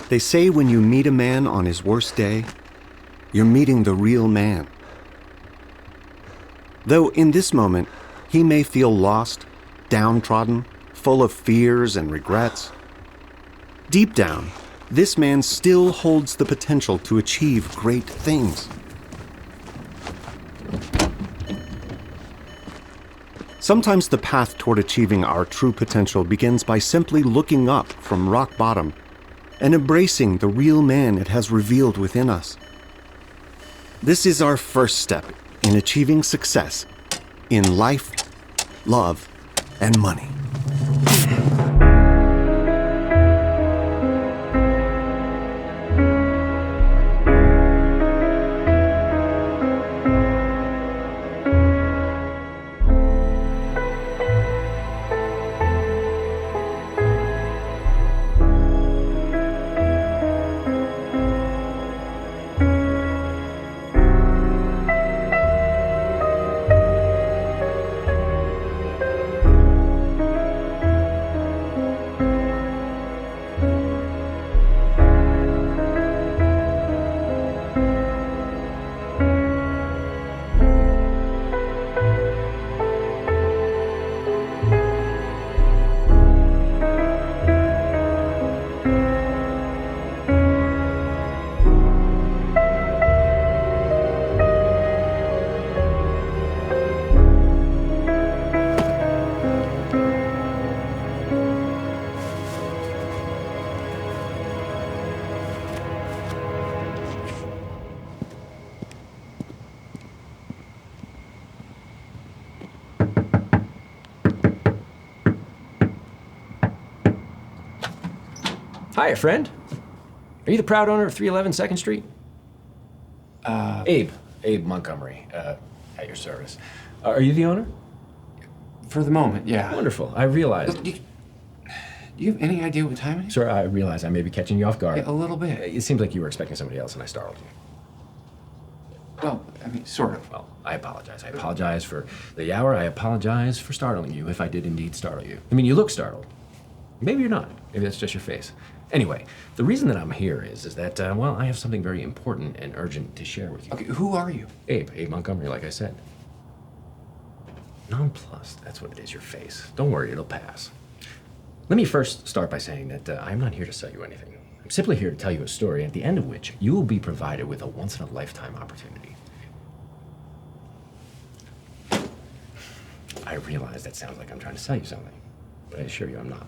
They say when you meet a man on his worst day, you're meeting the real man. Though in this moment, he may feel lost, downtrodden, full of fears and regrets. Deep down, this man still holds the potential to achieve great things. Sometimes the path toward achieving our true potential begins by simply looking up from rock bottom and embracing the real man it has revealed within us. This is our first step in achieving success in life, love, and money. Hiya, friend. Are you the proud owner of 311 2nd Street? Abe Montgomery, at your service. Are you the owner? For the moment, yeah. Wonderful. I realize... Do you have any idea what time it is? Sir, I realize I may be catching you off guard. Yeah, a little bit. It seems like you were expecting somebody else and I startled you. Well, I mean, sort of. Well, I apologize. I apologize for the hour. I apologize for startling you, if I did indeed startle you. I mean, you look startled. Maybe you're not. Maybe that's just your face. Anyway, the reason that I'm here is that, well, I have something very important and urgent to share with you. Okay, who are you? Abe Montgomery, like I said. Nonplussed, that's what it is, your face. Don't worry, it'll pass. Let me first start by saying that I'm not here to sell you anything. I'm simply here to tell you a story at the end of which you will be provided with a once-in-a-lifetime opportunity. I realize that sounds like I'm trying to sell you something, but I assure you I'm not.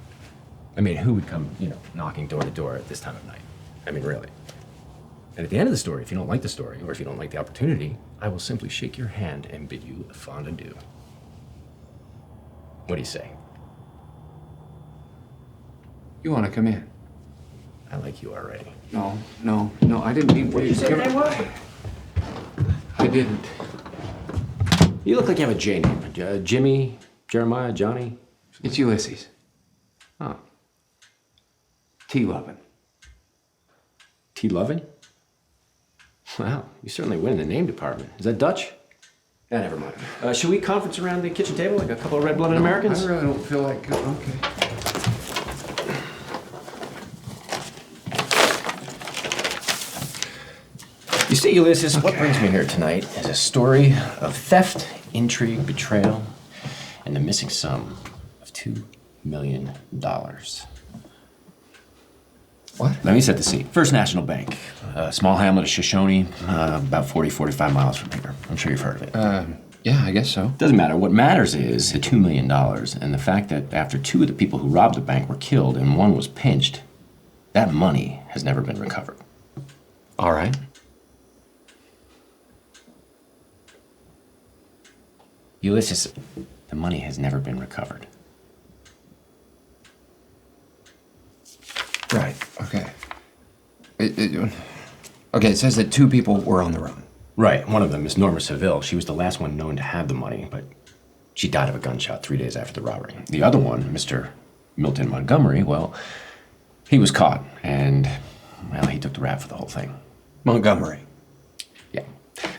I mean, who would come, knocking door to door at this time of night? I mean, really. And at the end of the story, if you don't like the story, or if you don't like the opportunity, I will simply shake your hand and bid you a fond adieu. What do you say? You want to come in? I like you already. No, I didn't mean... What did you say your name was? I didn't. You look like you have a J name. Jimmy, Jeremiah, Johnny? It's Ulysses. Oh. T-Lovin'. T-Lovin'? Wow, you certainly win in the name department. Is that Dutch? Yeah, never mind. Should we conference around the kitchen table like a couple of red-blooded Americans? I really don't feel like... Okay. You see, Ulysses, what brings me here tonight is a story of theft, intrigue, betrayal, and the missing sum of $2 million. What? Let me set the scene. First National Bank, a small hamlet of Shoshone, about 45 miles from here. I'm sure you've heard of it. Yeah, I guess so. Doesn't matter. What matters is the $2 million and the fact that after two of the people who robbed the bank were killed and one was pinched, that money has never been recovered. All right. Ulysses, the money has never been recovered. Right, okay. It says that two people were on the run. Right, one of them is Norma Seville. She was the last one known to have the money, but she died of a gunshot 3 days after the robbery. The other one, Mr. Milton Montgomery, well, he was caught, and, well, he took the rap for the whole thing. Montgomery. Yeah,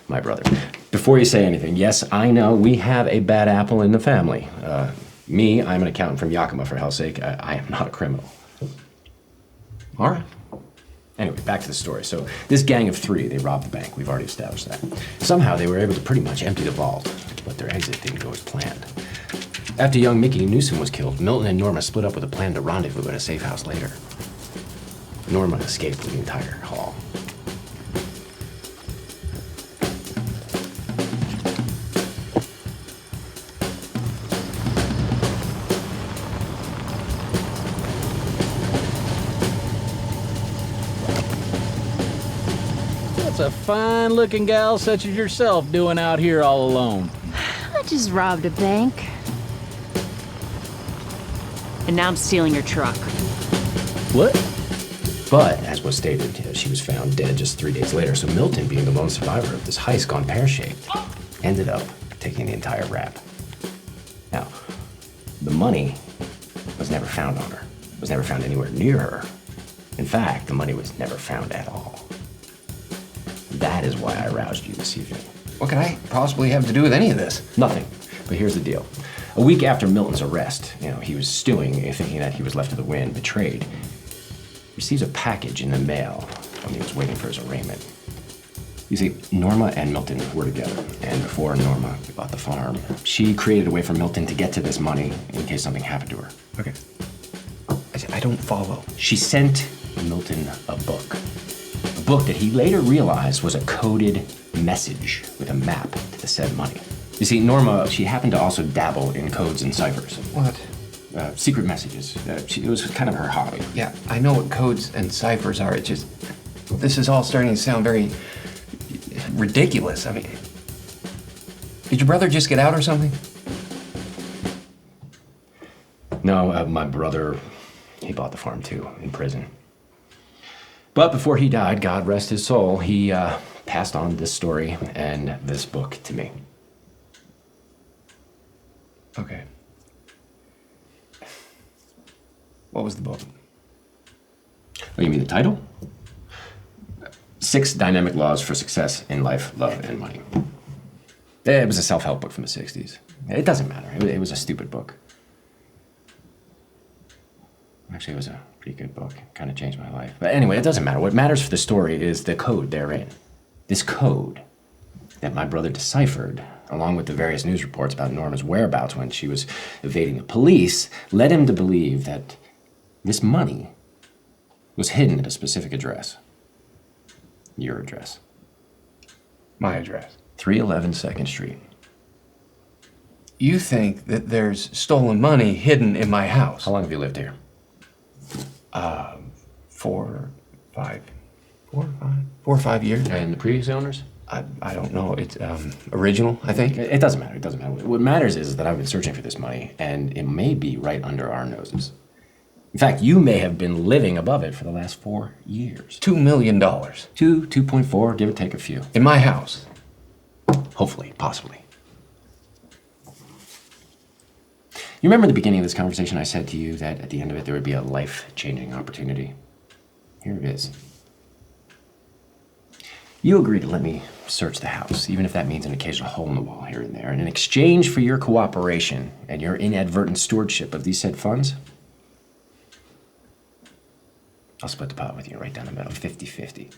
my brother. Before you say anything, yes, I know we have a bad apple in the family. I'm an accountant from Yakima, for hell's sake. I am not a criminal. All right. Anyway, back to the story. So this gang of 3, they robbed the bank. We've already established that. Somehow they were able to pretty much empty the vault, but their exit didn't go as planned. After young Mickey Newsom was killed, Milton and Norma split up with a plan to rendezvous at a safe house later. Norma escaped with the entire haul. What's a fine-looking gal such as yourself doing out here all alone? I just robbed a bank. And now I'm stealing your truck. What? But, as was stated, she was found dead just 3 days later, so Milton, being the lone survivor of this heist gone pear-shaped, ended up taking the entire rap. Now, the money was never found on her, was never found anywhere near her. In fact, the money was never found at all. That is why I roused you this evening. What could I possibly have to do with any of this? Nothing. But here's the deal. A week after Milton's arrest, he was stewing, thinking that he was left to the wind, betrayed. Receives a package in the mail when he was waiting for his arraignment. You see, Norma and Milton were together, and before Norma bought the farm, she created a way for Milton to get to this money in case something happened to her. Okay. I don't follow. She sent Milton a book that he later realized was a coded message with a map to the said money. You see, Norma, she happened to also dabble in codes and ciphers. What? Secret messages. It was kind of her hobby. Yeah, I know what codes and ciphers are. This is all starting to sound very ridiculous. I mean, did your brother just get out or something? No, my brother, he bought the farm too, in prison. But before he died, God rest his soul, he passed on this story and this book to me. Okay. What was the book? Oh, you mean the title? 6 Dynamic Laws for Success in Life, Love, and Money. It was a self-help book from the 60s. It doesn't matter. It was a stupid book. Actually, it was a pretty good book. Kind of changed my life. But anyway, it doesn't matter. What matters for the story is the code therein. This code that my brother deciphered, along with the various news reports about Norma's whereabouts when she was evading the police, led him to believe that this money was hidden at a specific address. Your address. My address. 311 2nd Street. You think that there's stolen money hidden in my house? How long have you lived here? 4 or 5 years. And the previous owners? I don't know. It's original, I think. It doesn't matter. It doesn't matter. What matters is that I've been searching for this money, and it may be right under our noses. In fact, you may have been living above it for the last 4 years. $2 million. 2.4, give or take a few. In my house. Hopefully, possibly. You remember at the beginning of this conversation I said to you that at the end of it there would be a life-changing opportunity? Here it is. You agreed to let me search the house, even if that means an occasional hole in the wall here and there. And in exchange for your cooperation and your inadvertent stewardship of these said funds, I'll split the pot with you right down the middle, 50-50.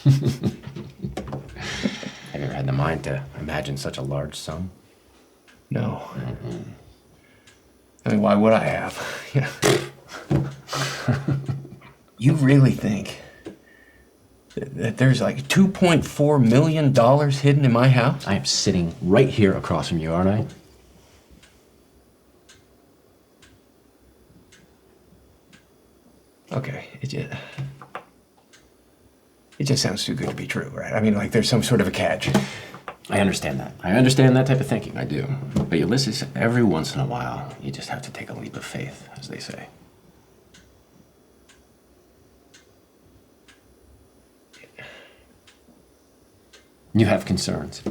Have you ever had the mind to imagine such a large sum? No. I mean, why would I have? Yeah. You really think that there's like $2.4 million hidden in my house? I am sitting right here across from you, aren't I? Okay, it just sounds too good to be true, right? I mean, like there's some sort of a catch. I understand that. I understand that type of thinking. I do. But Ulysses, every once in a while, you just have to take a leap of faith, as they say. You have concerns.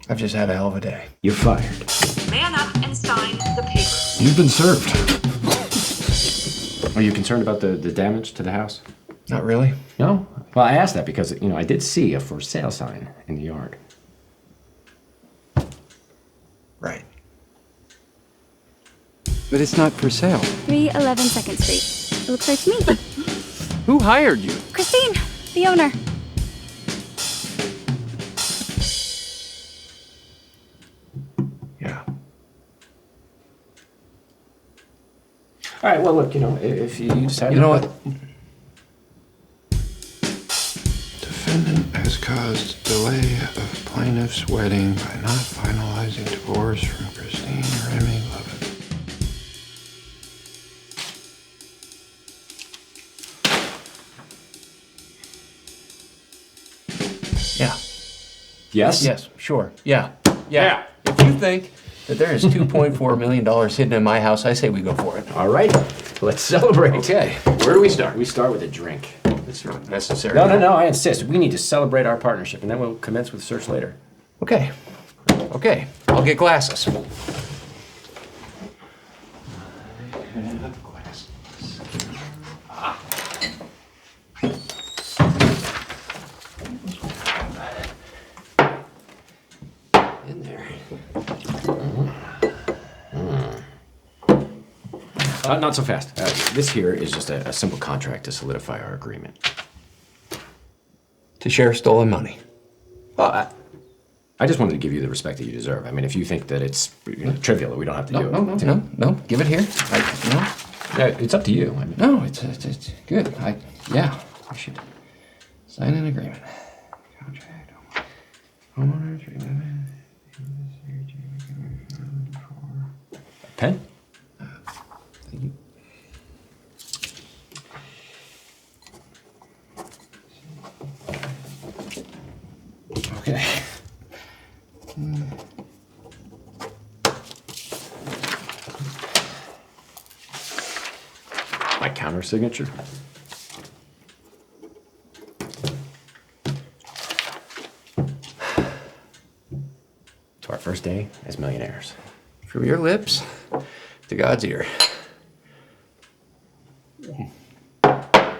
I've just had a hell of a day. You're fired. Man up and sign the paper. You've been served. Are you concerned about the damage to the house? Not really. No? Well, I asked that because, I did see a for sale sign in the yard. Right. But it's not for sale. 311 Second Street. It looks right to me. Who hired you? Christine, the owner. Yeah. All right, well, look, if you decide... You know what? Defendant has caused delay of plaintiff's wedding by not finalizing divorce from Christine Remy Lovett. Yeah. Yes? Yes, sure. Yeah. Yeah. If you think that there is $2.4 million hidden in my house, I say we go for it. All right, let's celebrate. Okay. Where do we start? We start with a drink. It's not necessary. No, I insist. We need to celebrate our partnership, and then we'll commence with the search later. Okay. Okay. I'll get glasses. In there. Not so fast. This here is just a simple contract to solidify our agreement. To share stolen money. Well, I just wanted to give you the respect that you deserve. I mean, if you think that it's trivial, we don't have to do it. No. Give it here. It's up to you. I mean, No, it's good. Yeah. I should sign an agreement. Contract. Homeowners. pen? Okay. My counter signature. To our first day as millionaires. From your lips to God's ear. That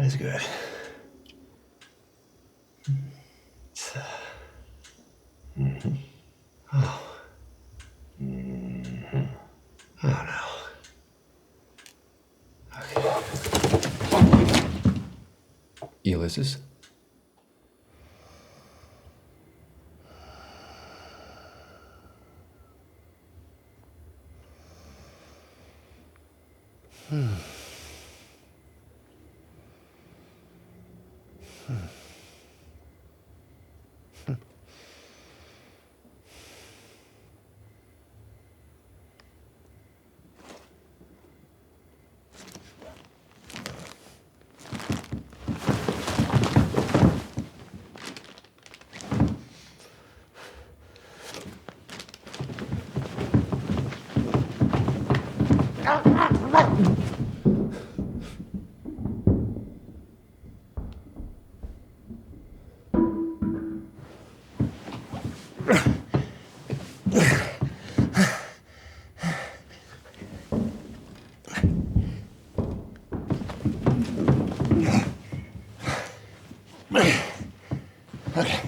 is good. Oh. Oh no. Okay. Ulysses. Okay.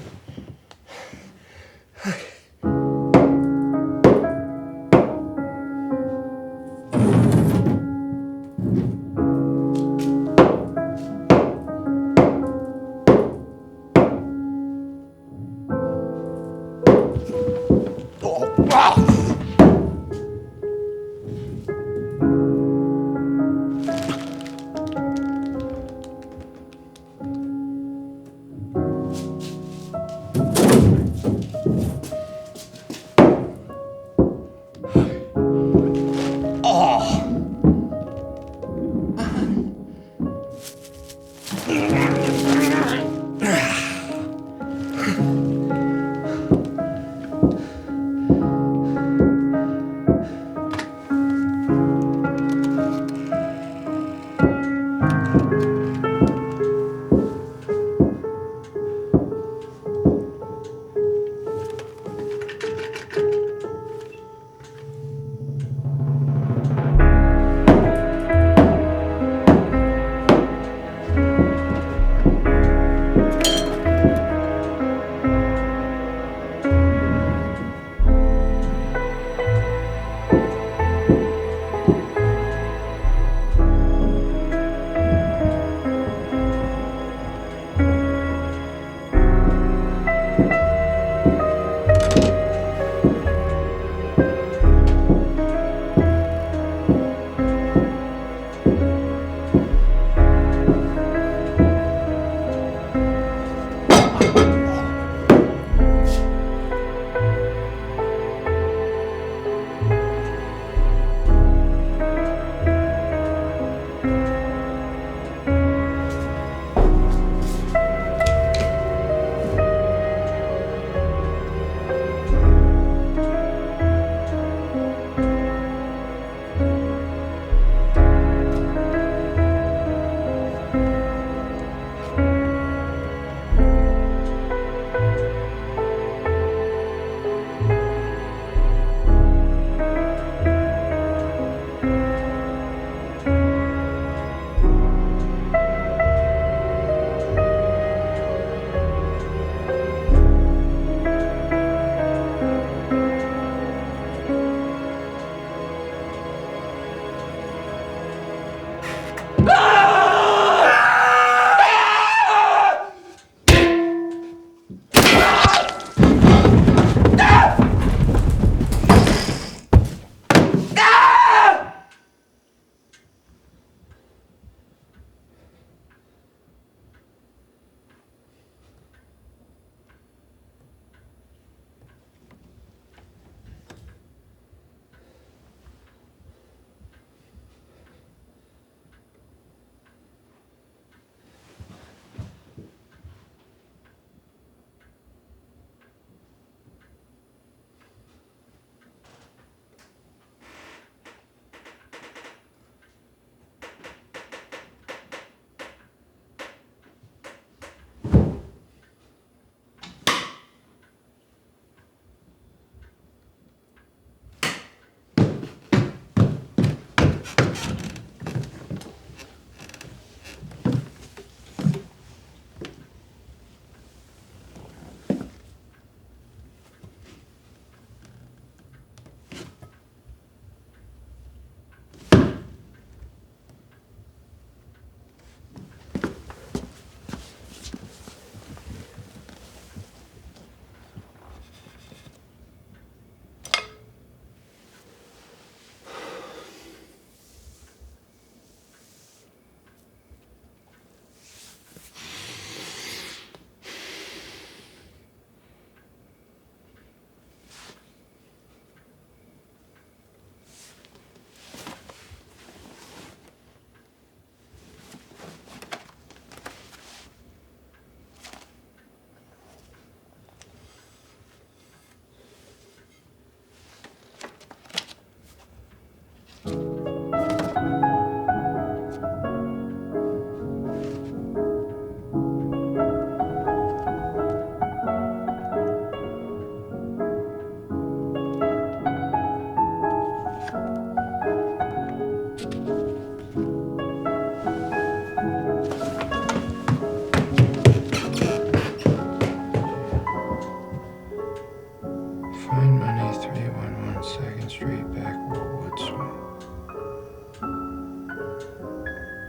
Find money 311 Second Street, Backwall Wood Swing.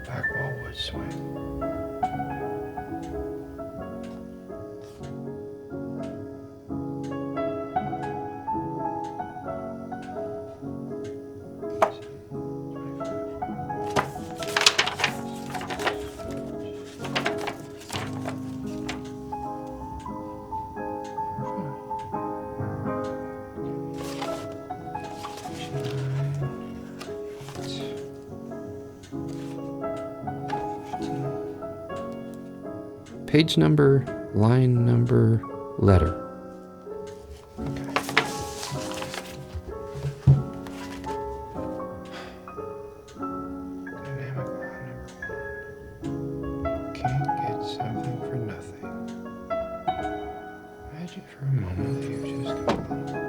Backwall Wood Swing. Page number, line number, letter. Dynamic law number 1. Can't get something for nothing. Imagine for a moment that you've just completely...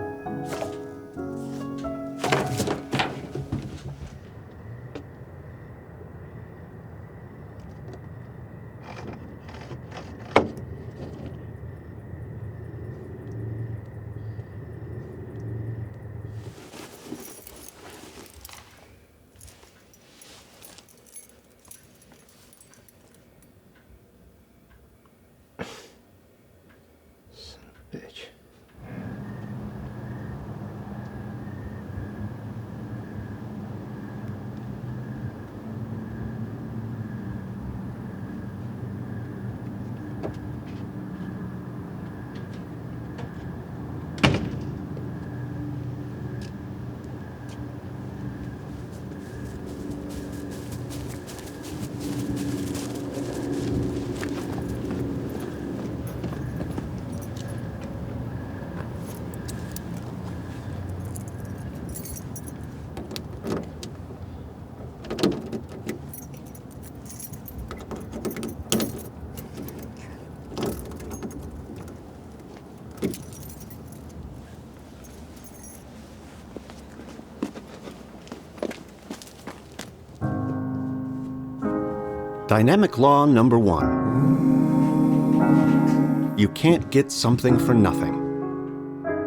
Dynamic law number 1. You can't get something for nothing.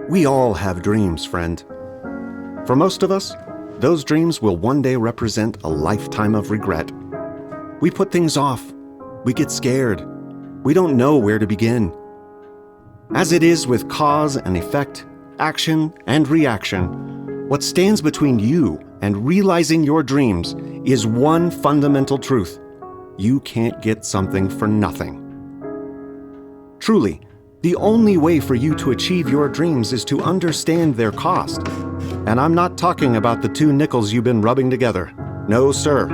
We all have dreams, friend. For most of us, those dreams will one day represent a lifetime of regret. We put things off. We get scared. We don't know where to begin. As it is with cause and effect, action and reaction, what stands between you and realizing your dreams is one fundamental truth. You can't get something for nothing. Truly, the only way for you to achieve your dreams is to understand their cost. And I'm not talking about the 2 nickels you've been rubbing together. No, sir.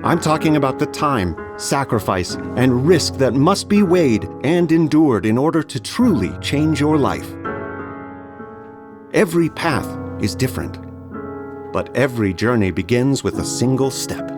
I'm talking about the time, sacrifice, and risk that must be weighed and endured in order to truly change your life. Every path is different, but every journey begins with a single step.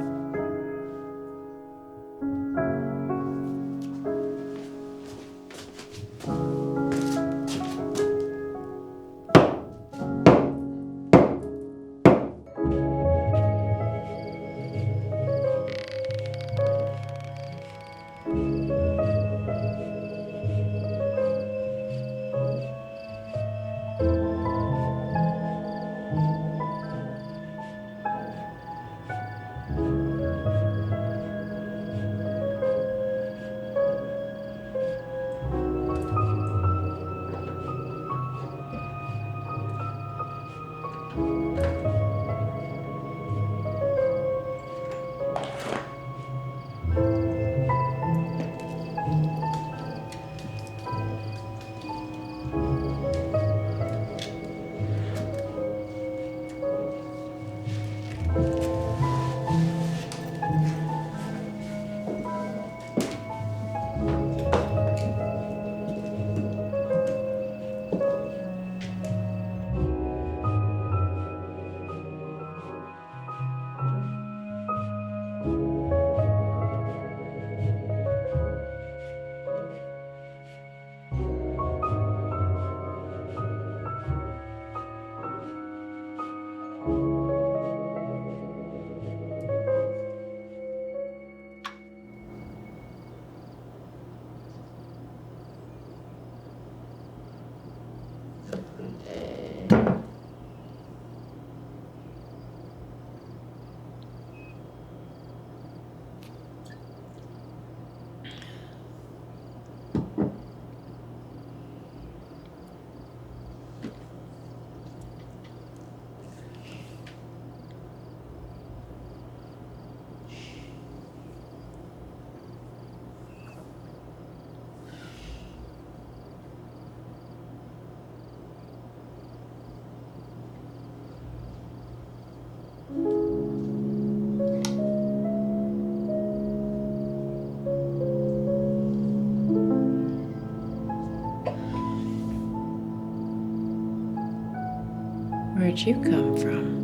Where'd you come from?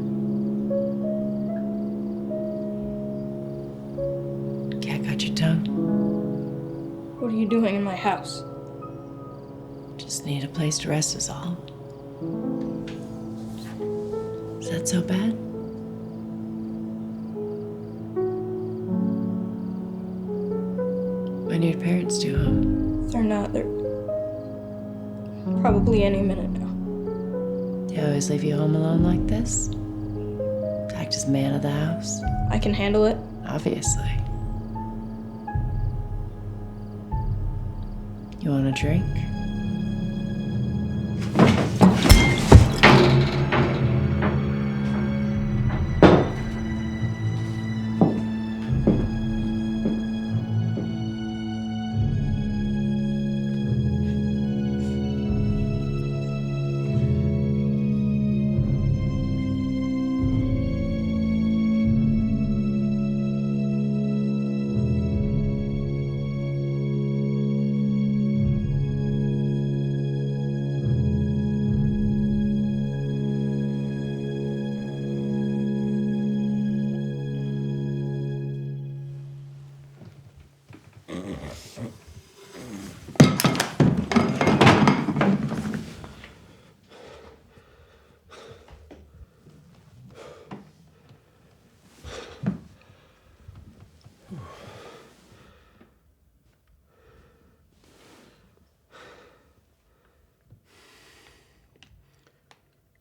Cat got your tongue? What are you doing in my house? Just need a place to rest is all. Is that so bad? When did your parents do home? They're not. They're probably any minute now. They always leave you home alone like this? Act as man of the house? I can handle it. Obviously. You want a drink?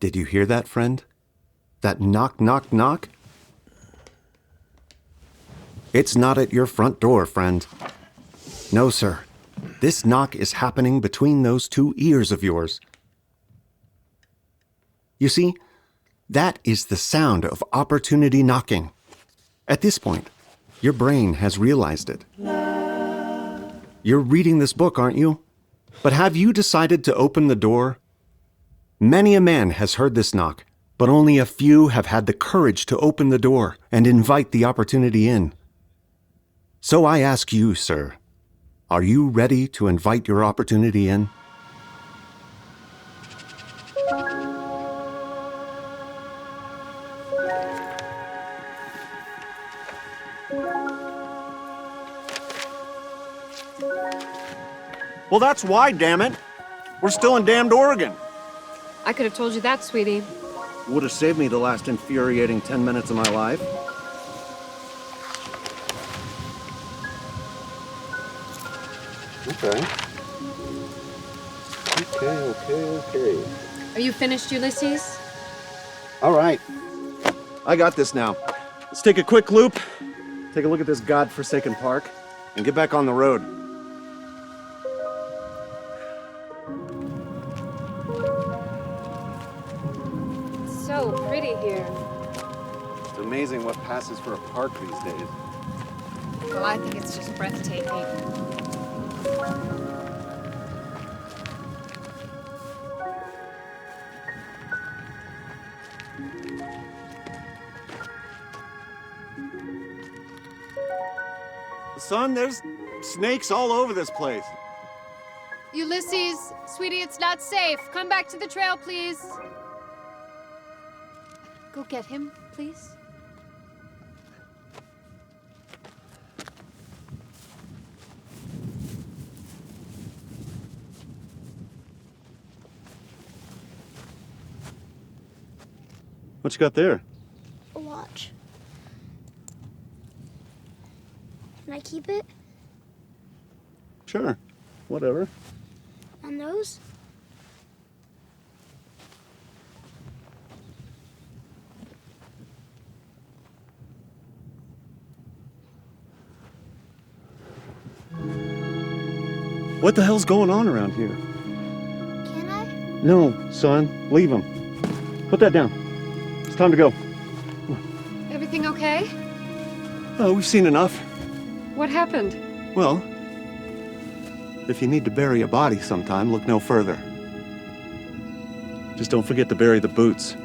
Did you hear that, friend? That knock, knock, knock? It's not at your front door, friend. No, sir. This knock is happening between those two ears of yours. You see, that is the sound of opportunity knocking. At this point, your brain has realized it. You're reading this book, aren't you? But have you decided to open the door? Many a man has heard this knock, but only a few have had the courage to open the door and invite the opportunity in. So I ask you, sir, are you ready to invite your opportunity in? Well, that's why, damn it. We're still in damned Oregon. I could have told you that, sweetie. Would have saved me the last infuriating 10 minutes of my life. Okay. Okay. Are you finished, Ulysses? All right. I got this now. Let's take a quick loop, take a look at this godforsaken park, and get back on the road. So pretty here. It's amazing what passes for a park these days. Well, I think it's just breathtaking. Son, there's snakes all over this place. Ulysses, sweetie, it's not safe. Come back to the trail, please. Go get him, please. What you got there? A watch. Can I keep it? Sure. Whatever. On those? What the hell's going on around here? Can I? No, son. Leave him. Put that down. It's time to go. Everything okay? Oh, we've seen enough. What happened? Well, if you need to bury a body sometime, look no further. Just don't forget to bury the boots.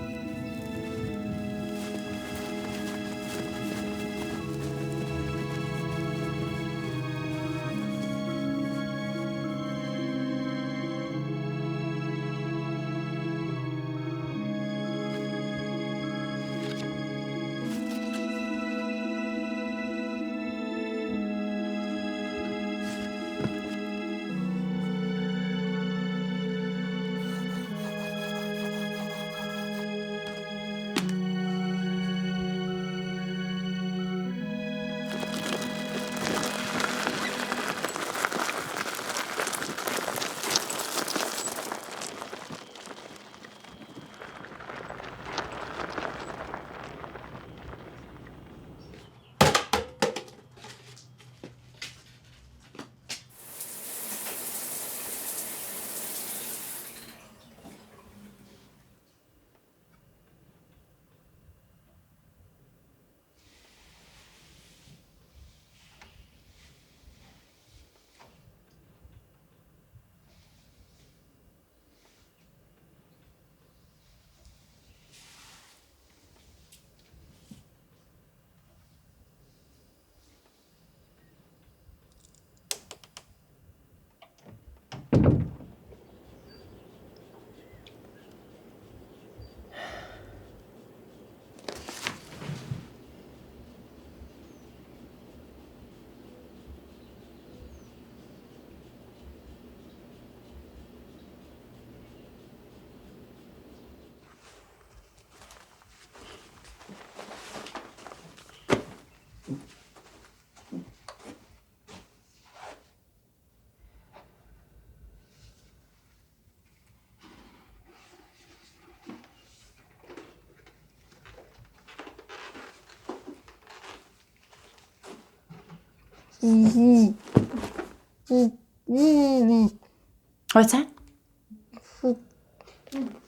What's that?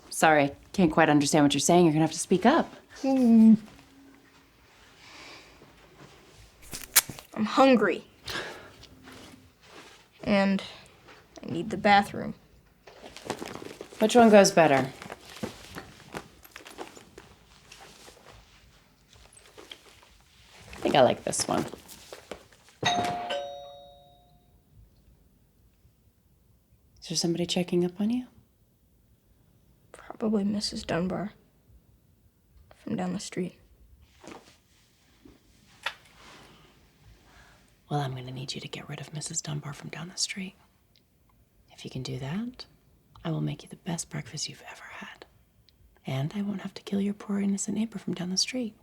Sorry, can't quite understand what you're saying. You're gonna have to speak up. I'm hungry. And I need the bathroom. Which one goes better? I think I like this one. Is there somebody checking up on you? Probably Mrs. Dunbar. From down the street. Well, I'm gonna need you to get rid of Mrs. Dunbar from down the street. If you can do that, I will make you the best breakfast you've ever had. And I won't have to kill your poor innocent neighbor from down the street.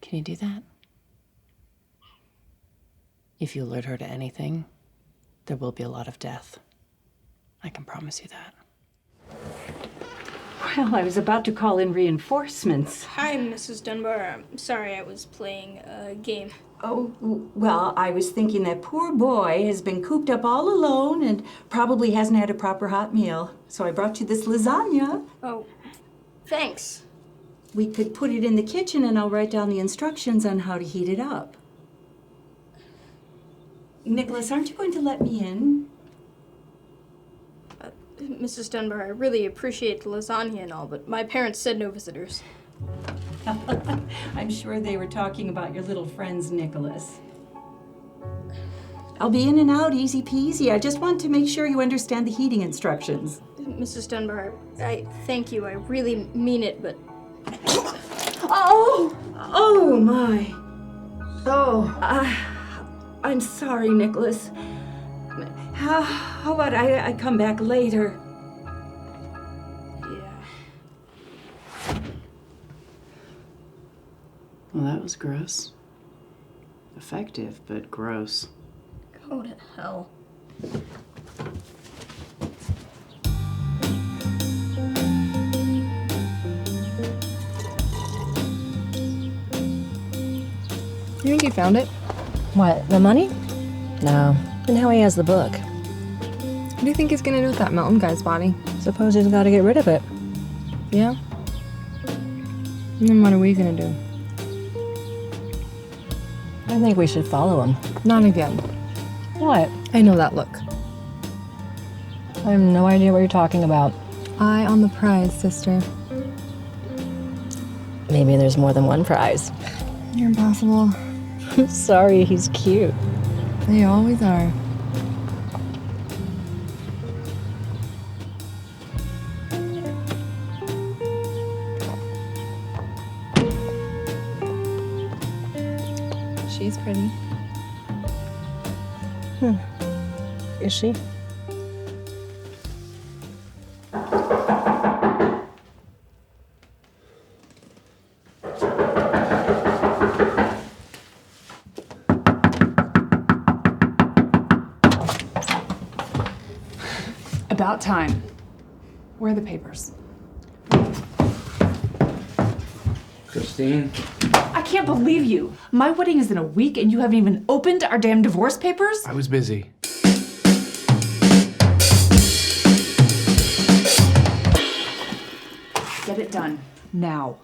Can you do that? If you alert her to anything, there will be a lot of death. I can promise you that. Well, I was about to call in reinforcements. Hi, Mrs. Dunbar. I'm sorry, I was playing a game. Oh, well, I was thinking that poor boy has been cooped up all alone and probably hasn't had a proper hot meal. So I brought you this lasagna. Oh, thanks. We could put it in the kitchen and I'll write down the instructions on how to heat it up. Nicholas, aren't you going to let me in? Mrs. Dunbar, I really appreciate the lasagna and all, but my parents said no visitors. I'm sure they were talking about your little friends, Nicholas. I'll be in and out, easy peasy. I just want to make sure you understand the heating instructions. Mrs. Dunbar, I thank you. I really mean it, but... Oh! Oh, my. Oh, I'm sorry, Nicholas. How about I come back later? Yeah. Well, that was gross. Effective, but gross. Go to hell. You think he found it? What, the money? No. And how he has the book. What do you think he's gonna do with that mountain guy's body? Suppose he's gotta get rid of it. Yeah? And then what are we gonna do? I think we should follow him. Not again. What? I know that look. I have no idea what you're talking about. Eye on the prize, sister. Maybe there's more than one prize. You're impossible. Sorry, he's cute. They always are. She's pretty. Is she? About time. Where are the papers? Christine? I can't believe you. My wedding is in a week and you haven't even opened our damn divorce papers? I was busy. Get it done. Now.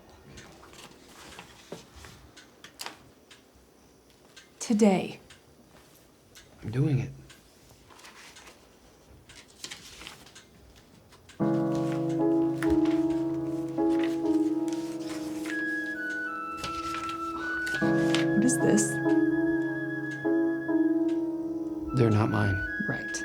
Today. I'm doing it. What is this? They're not mine. Right.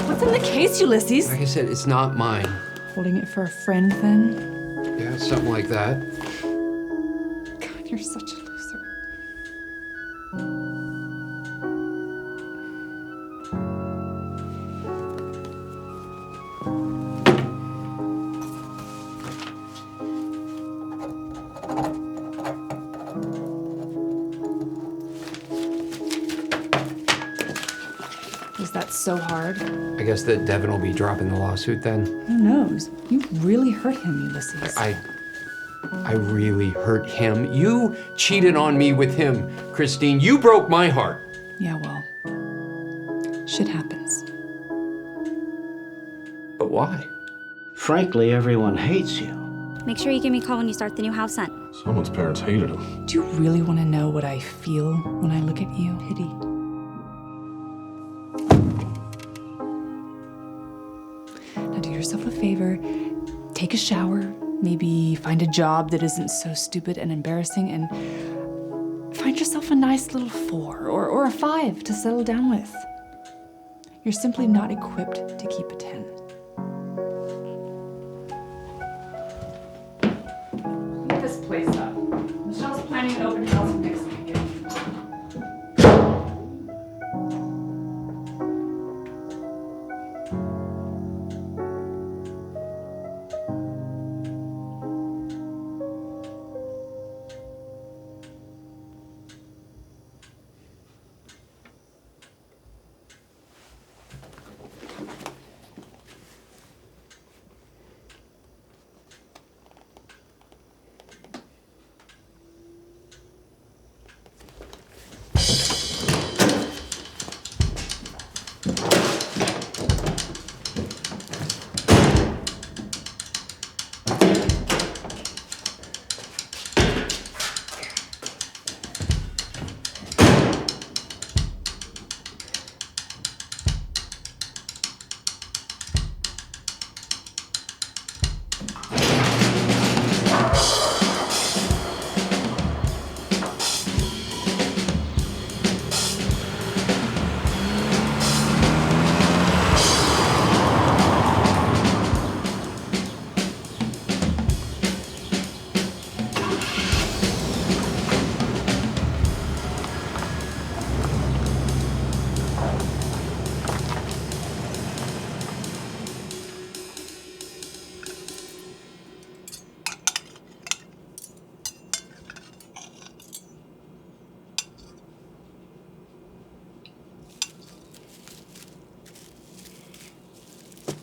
What's in the case, Ulysses? Like I said, it's not mine. Holding it for a friend, then? Yeah, something like that. God, you're such a loser. Was that so hard? I guess that Devin will be dropping the lawsuit then. Who knows? You really hurt him, Ulysses. I I really hurt him. You cheated on me with him, Christine. You broke my heart. Yeah, well, shit happens. But why? Frankly, everyone hates you. Make sure you give me a call when you start the new house hunt. Someone's parents hated him. Do you really want to know what I feel when I look at you? Pity. Now do yourself a favor, take a shower, maybe find a job that isn't so stupid and embarrassing, and find yourself a nice little 4 or a 5 to settle down with. You're simply not equipped to keep a 10. Look this place up. Michelle's planning an open house next weekend.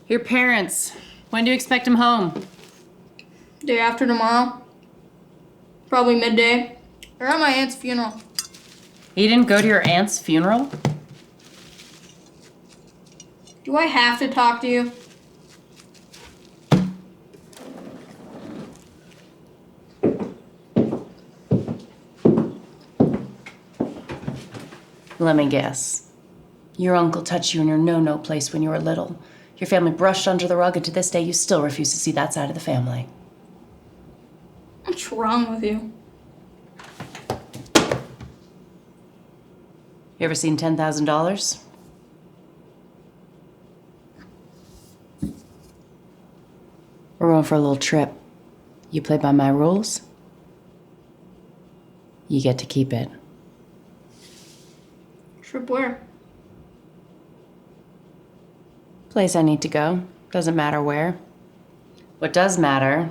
Your parents. When do you expect them home? Day after tomorrow. Probably midday. They're at my aunt's funeral. You didn't go to your aunt's funeral? Do I have to talk to you? Let me guess. Your uncle touched you in your no-no place when you were little. Your family brushed under the rug, and to this day you still refuse to see that side of the family. What's wrong with you? You ever seen $10,000? We're going for a little trip. You play by my rules, you get to keep it. Trip where? Place I need to go. Doesn't matter where. What does matter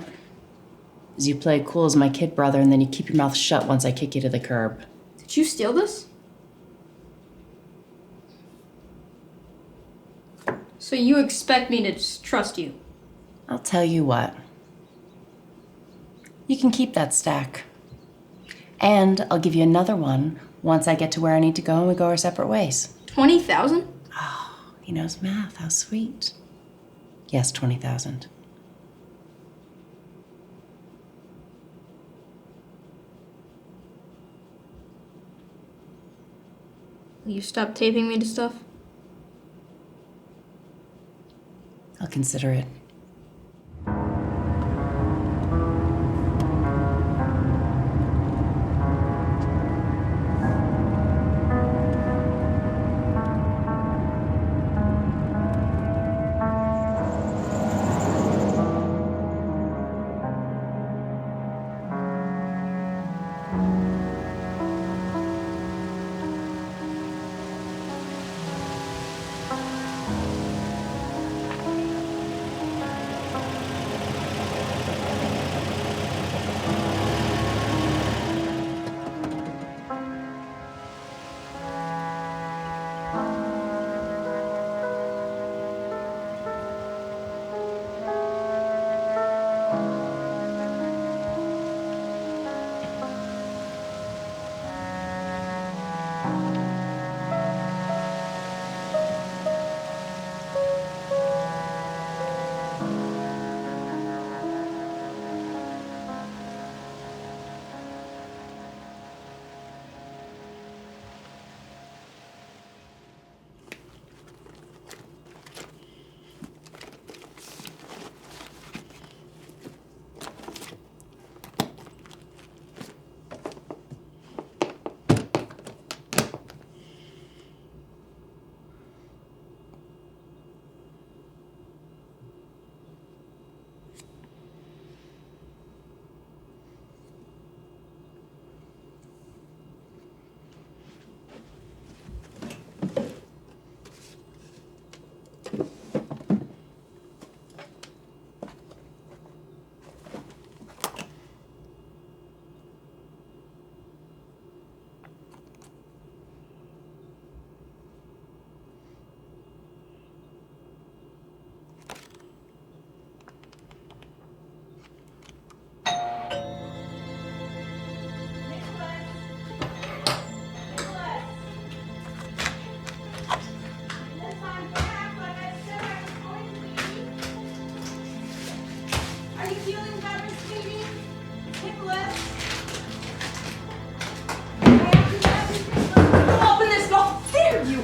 is you play cool as my kid brother and then you keep your mouth shut once I kick you to the curb. Did you steal this? So you expect me to just trust you? I'll tell you what. You can keep that stack. And I'll give you another one once I get to where I need to go and we go our separate ways. 20,000? He knows math. How sweet. Yes, 20,000. Will you stop taping me to stuff? I'll consider it.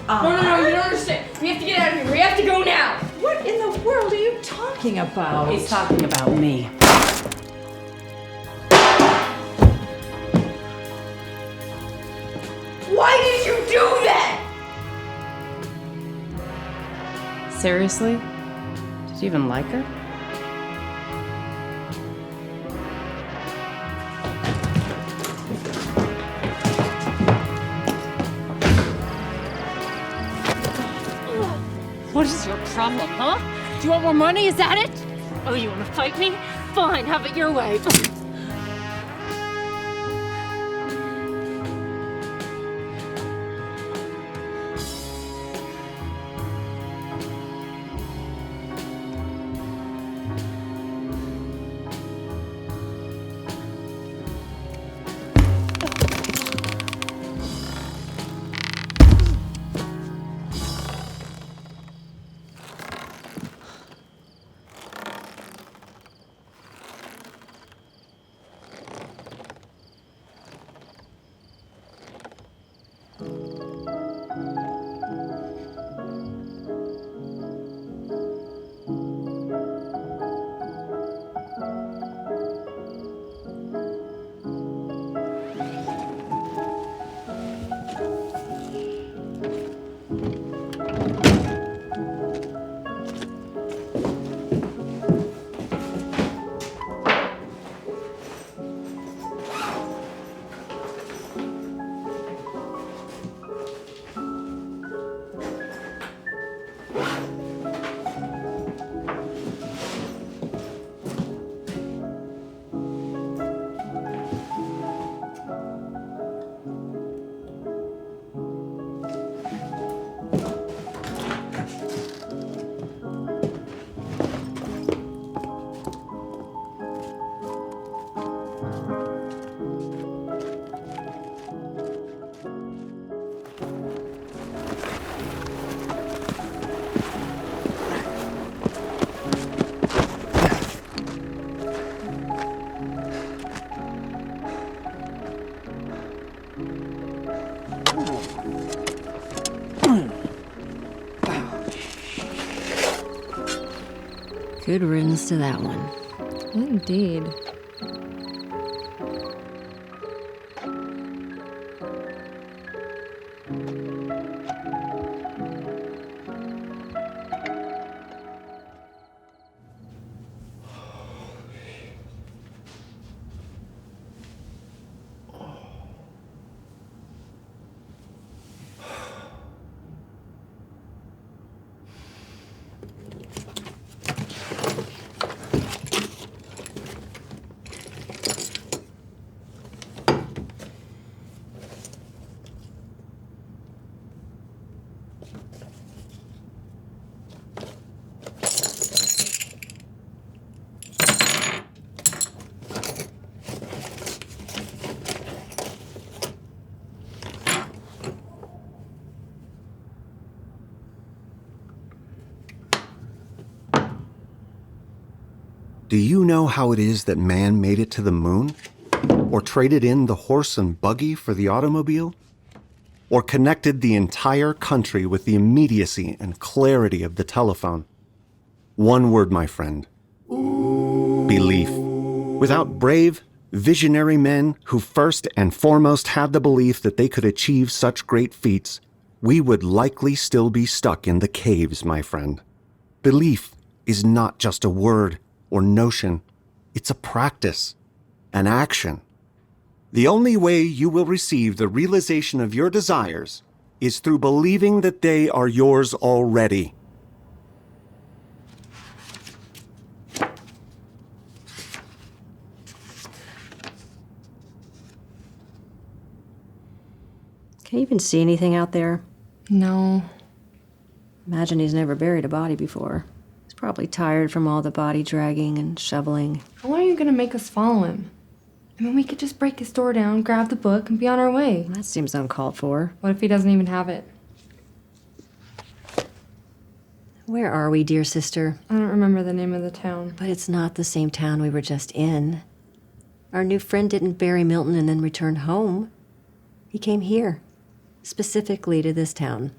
No, you don't understand. We have to get out of here. We have to go now. What in the world are you talking about? He's talking about me. Why did you do that? Seriously? Did you even like her? What is your problem, huh? Do you want more money? Is that it? Oh, you want to fight me? Fine, have it your way. Good riddance to that one. Indeed. Do you know how it is that man made it to the moon? Or traded in the horse and buggy for the automobile? Or connected the entire country with the immediacy and clarity of the telephone? One word, my friend. Belief. Without brave, visionary men who first and foremost had the belief that they could achieve such great feats, we would likely still be stuck in the caves, my friend. Belief is not just a word or notion. It's a practice, an action. The only way you will receive the realization of your desires is through believing that they are yours already. Can you even see anything out there? No. Imagine he's never buried a body before. He's probably tired from all the body dragging and shoveling. Why are you gonna make us follow him? I mean, we could just break his door down, grab the book, and be on our way. That seems uncalled for. What if he doesn't even have it? Where are we, dear sister? I don't remember the name of the town. But it's not the same town we were just in. Our new friend didn't bury Milton and then return home. He came here, specifically to this town.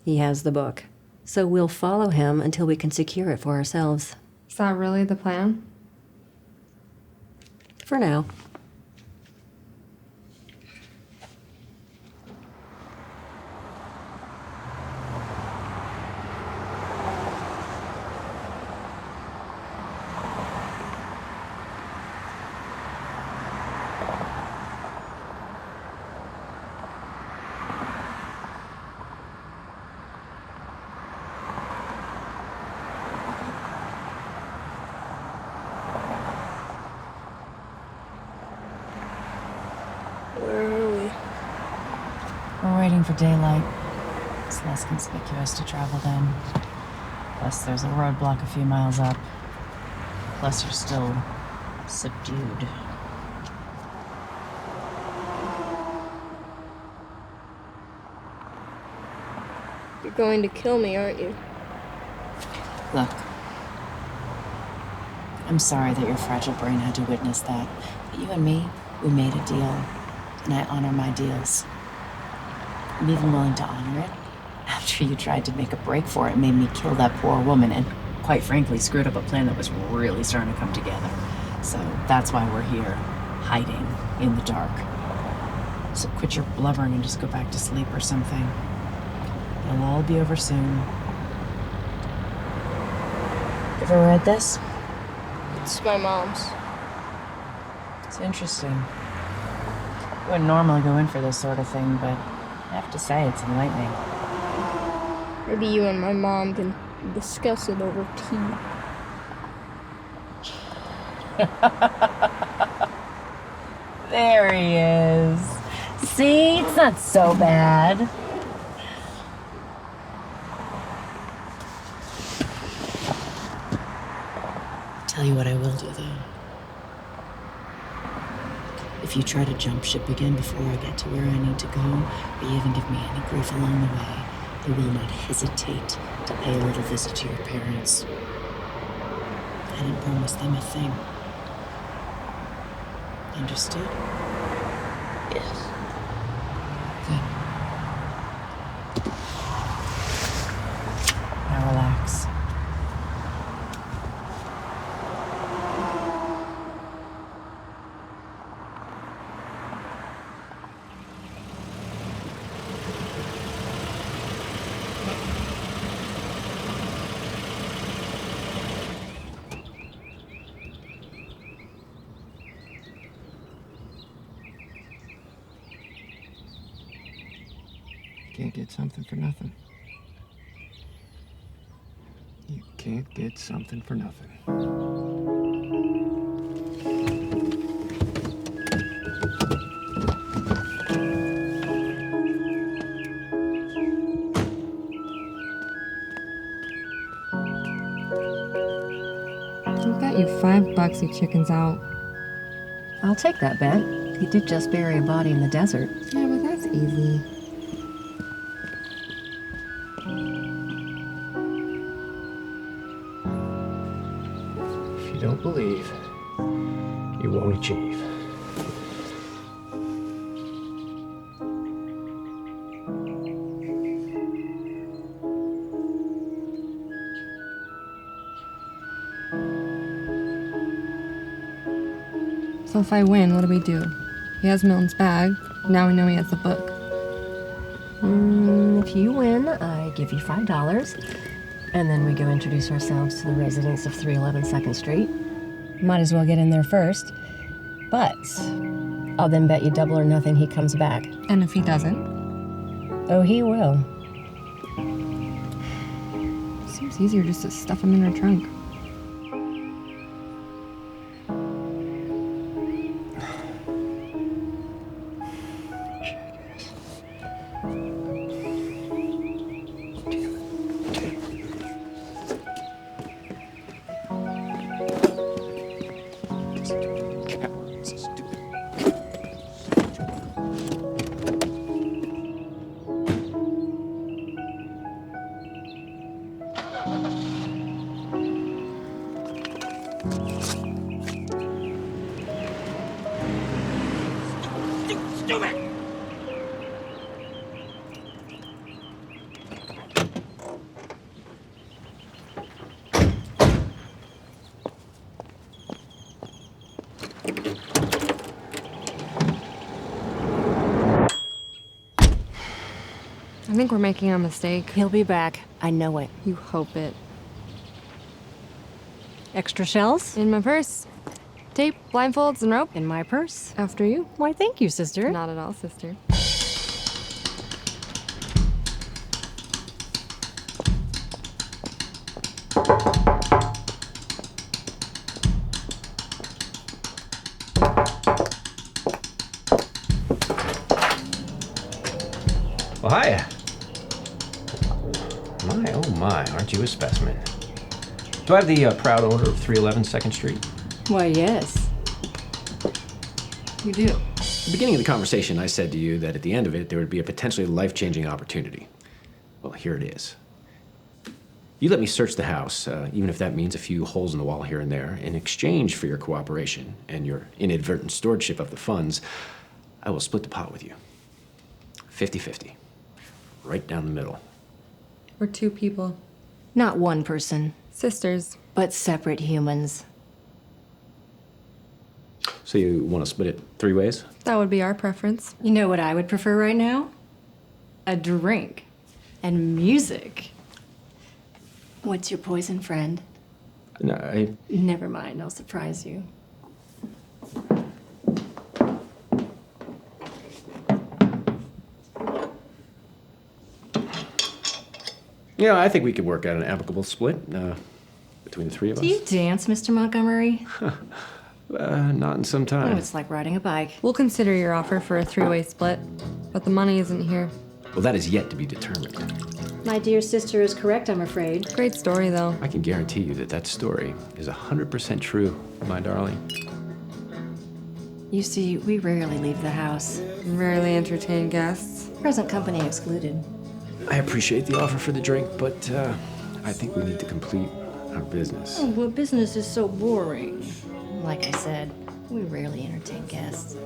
He has the book. So we'll follow him until we can secure it for ourselves. Is that really the plan? For now. Where are we? We're waiting for daylight. It's less conspicuous to travel then. Plus, there's a roadblock a few miles up. Plus, you're still subdued. You're going to kill me, aren't you? Look, I'm sorry that your fragile brain had to witness that. But you and me, we made a deal, and I honor my deals. I'm even willing to honor it. After you tried to make a break for it and made me kill that poor woman, and quite frankly, screwed up a plan that was really starting to come together. So that's why we're here, hiding in the dark. So quit your blubbering and just go back to sleep or something. It'll all be over soon. Ever read this? It's my mom's. It's interesting. I wouldn't normally go in for this sort of thing, but I have to say it's enlightening. Maybe you and my mom can discuss it over tea. There he is. See, it's not so bad. Tell you what I will do, though. If you try to jump ship again before I get to where I need to go, or even give me any grief along the way, I will not hesitate to pay a little visit to your parents. I didn't promise them a thing. Understood? Yes. Good. Now relax. Can't get something for nothing. You can't get something for nothing. I've got you $5, you chickens out. I'll take that bet. He did just bury a body in the desert. Yeah, but that's easy. If you don't believe, you won't achieve. So if I win, what do we do? He has Milton's bag. Now we know he has the book. If you win, I give you $5. And then we go introduce ourselves to the residents of 311 2nd Street. Might as well get in there first. But I'll then bet you double or nothing he comes back. And if he doesn't? Oh, he will. Seems easier just to stuff him in our trunk. I think we're making a mistake. He'll be back. I know it. You hope it. Extra shells? In my purse. Tape, blindfolds, and rope. In my purse. After you. Why, thank you, sister. Not at all, sister. Well, hiya. My, oh my, aren't you a specimen? Do I have the proud owner of 311 2nd Street? Why, yes. You do. At the beginning of the conversation, I said to you that at the end of it, there would be a potentially life-changing opportunity. Well, here it is. You let me search the house, even if that means a few holes in the wall here and there, in exchange for your cooperation and your inadvertent stewardship of the funds. I will split the pot with you. 50-50. Right down the middle. We're two people. Not one person. Sisters. But separate humans. So you want to split it 3 ways? That would be our preference. You know what I would prefer right now? A drink. And music. What's your poison, friend? No, Never mind, I'll surprise you. Yeah, I think we could work out an amicable split between the 3 of us. Do you dance, Mr. Montgomery? Not in some time. Oh, it's like riding a bike. We'll consider your offer for a 3-way split, but the money isn't here. Well, that is yet to be determined. My dear sister is correct, I'm afraid. Great story, though. I can guarantee you that that story is 100% true, my darling. You see, we rarely leave the house. Rarely entertain guests. Present company excluded. I appreciate the offer for the drink, but I think we need to complete our business. Oh, well, business is so boring. Like I said, we rarely entertain guests.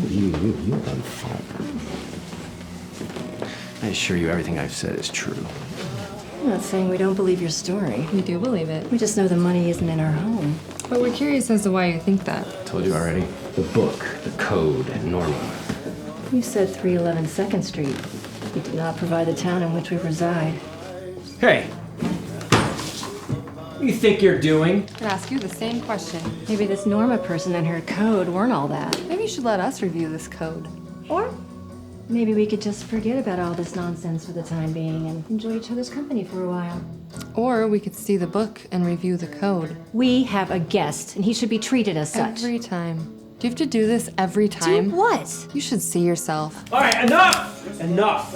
You on fire. I assure you everything I've said is true. I'm not saying we don't believe your story. We do believe it. We just know the money isn't in our home. But we're curious as to why you think that. Told you already. The book, the code, Norma. You said 311 2nd Street. You did not provide the town in which we reside. Hey! What do you think you're doing? I can ask you the same question. Maybe this Norma person and her code weren't all that. Maybe you should let us review this code. Or maybe we could just forget about all this nonsense for the time being and enjoy each other's company for a while. Or we could see the book and review the code. We have a guest, and he should be treated as such. Every time. Do you have to do this every time? Do what? You should see yourself. All right, enough! Enough!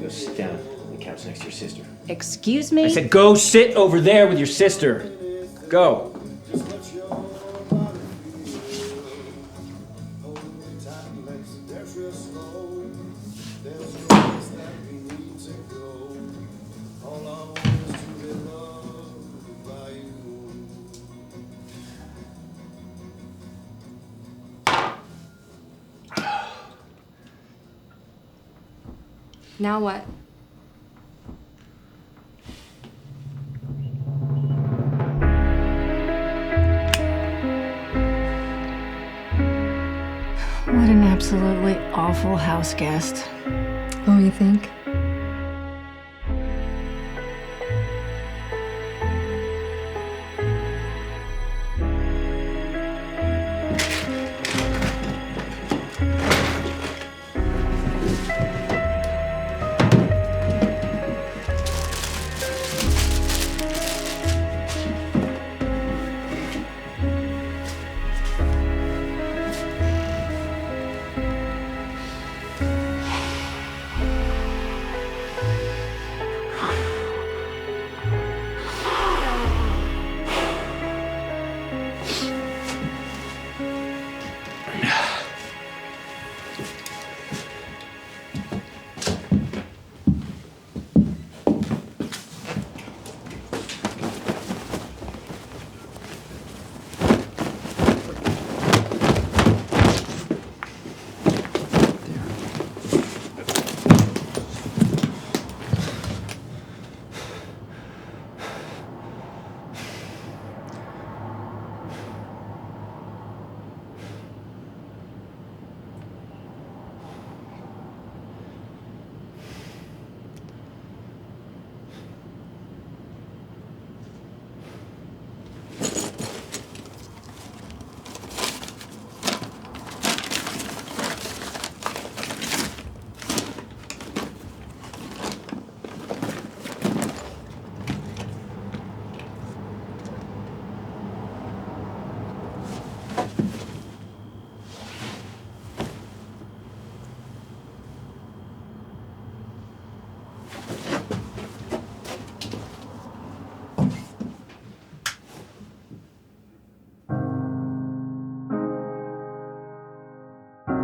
Go sit down on the couch next to your sister. Excuse me? I said go sit over there with your sister. Go. Now what? What an absolutely awful house guest. Oh, you think?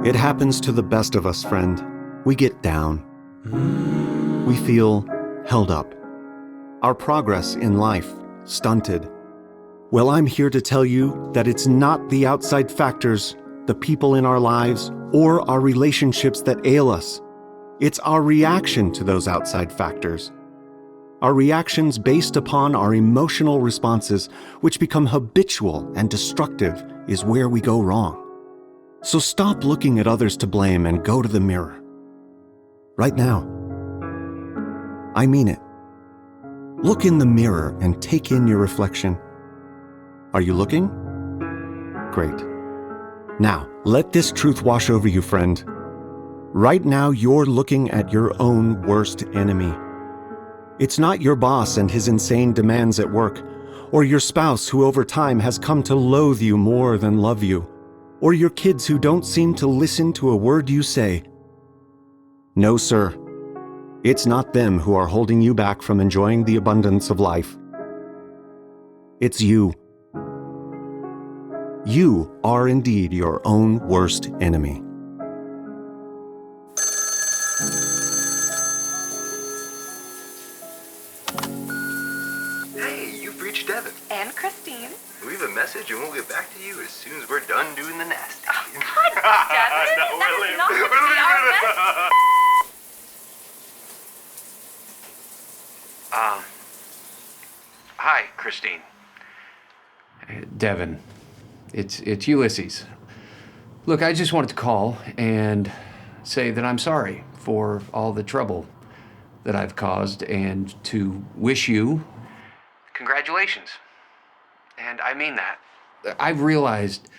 It happens to the best of us, friend. We get down. We feel held up. Our progress in life stunted. Well, I'm here to tell you that it's not the outside factors, the people in our lives, or our relationships that ail us. It's our reaction to those outside factors. Our reactions based upon our emotional responses, which become habitual and destructive, is where we go wrong. So stop looking at others to blame and go to the mirror. Right now. I mean it. Look in the mirror and take in your reflection. Are you looking? Great. Now, let this truth wash over you, friend. Right now, you're looking at your own worst enemy. It's not your boss and his insane demands at work, or your spouse who over time has come to loathe you more than love you, or your kids who don't seem to listen to a word you say. No, sir. It's not them who are holding you back from enjoying the abundance of life. It's you. You are indeed your own worst enemy. Hey, you've reached Devin. And Christine. Leave a message and we'll get back to you as soon as we're done doing the nasty. God, Devin, that is not supposed to be our message. Hi, Christine. Devin, it's Ulysses. Look, I just wanted to call and say that I'm sorry for all the trouble that I've caused and to wish you congratulations. And I mean that. I've realized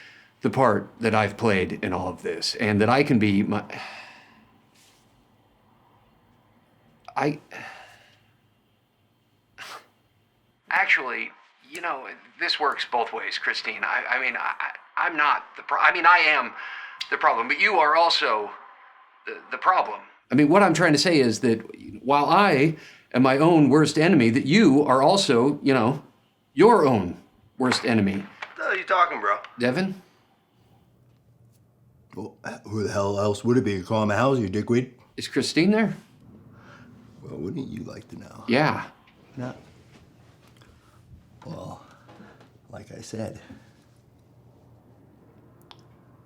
the part that I've played in all of this and that I can be my... Actually, you know, this works both ways, Christine. I'm not the problem. I am the problem, but you are also the problem. I mean, what I'm trying to say is that while I am my own worst enemy, that you are also, you know, your own worst enemy. What the hell are you talking, bro? Devin? Well, who the hell else would it be? You call him a house, you dickweed? Is Christine there? Well, wouldn't you like to know? Yeah. No. Well, like I said,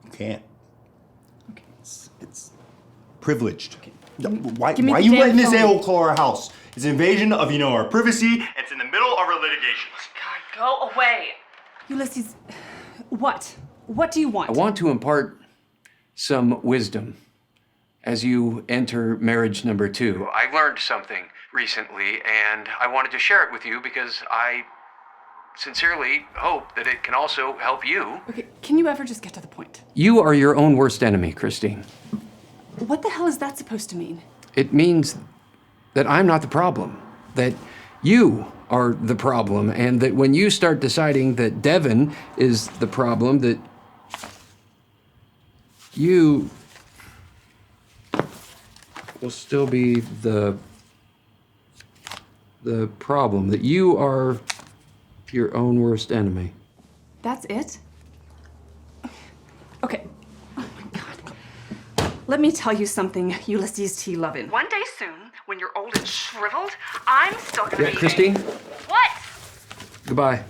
you can't. Okay. It's privileged. Why give me are the you damn letting this phone. a-hole call our house? It's an invasion of, our privacy. It's in the middle of our litigation. God, go away. Ulysses, what? What do you want? I want to impart some wisdom as you enter marriage number 2. I learned something recently, and I wanted to share it with you because I sincerely hope that it can also help you. Okay, can you ever just get to the point? You are your own worst enemy, Christine. What the hell is that supposed to mean? It means that I'm not the problem, that you are the problem, and that when you start deciding that Devin is the problem, that you will still be the problem, that you are your own worst enemy. That's it? Okay. Oh my God. Let me tell you something, Ulysses T. Lovin. One day soon, when you're old and shriveled, I'm still gonna be... Christine? What? Goodbye.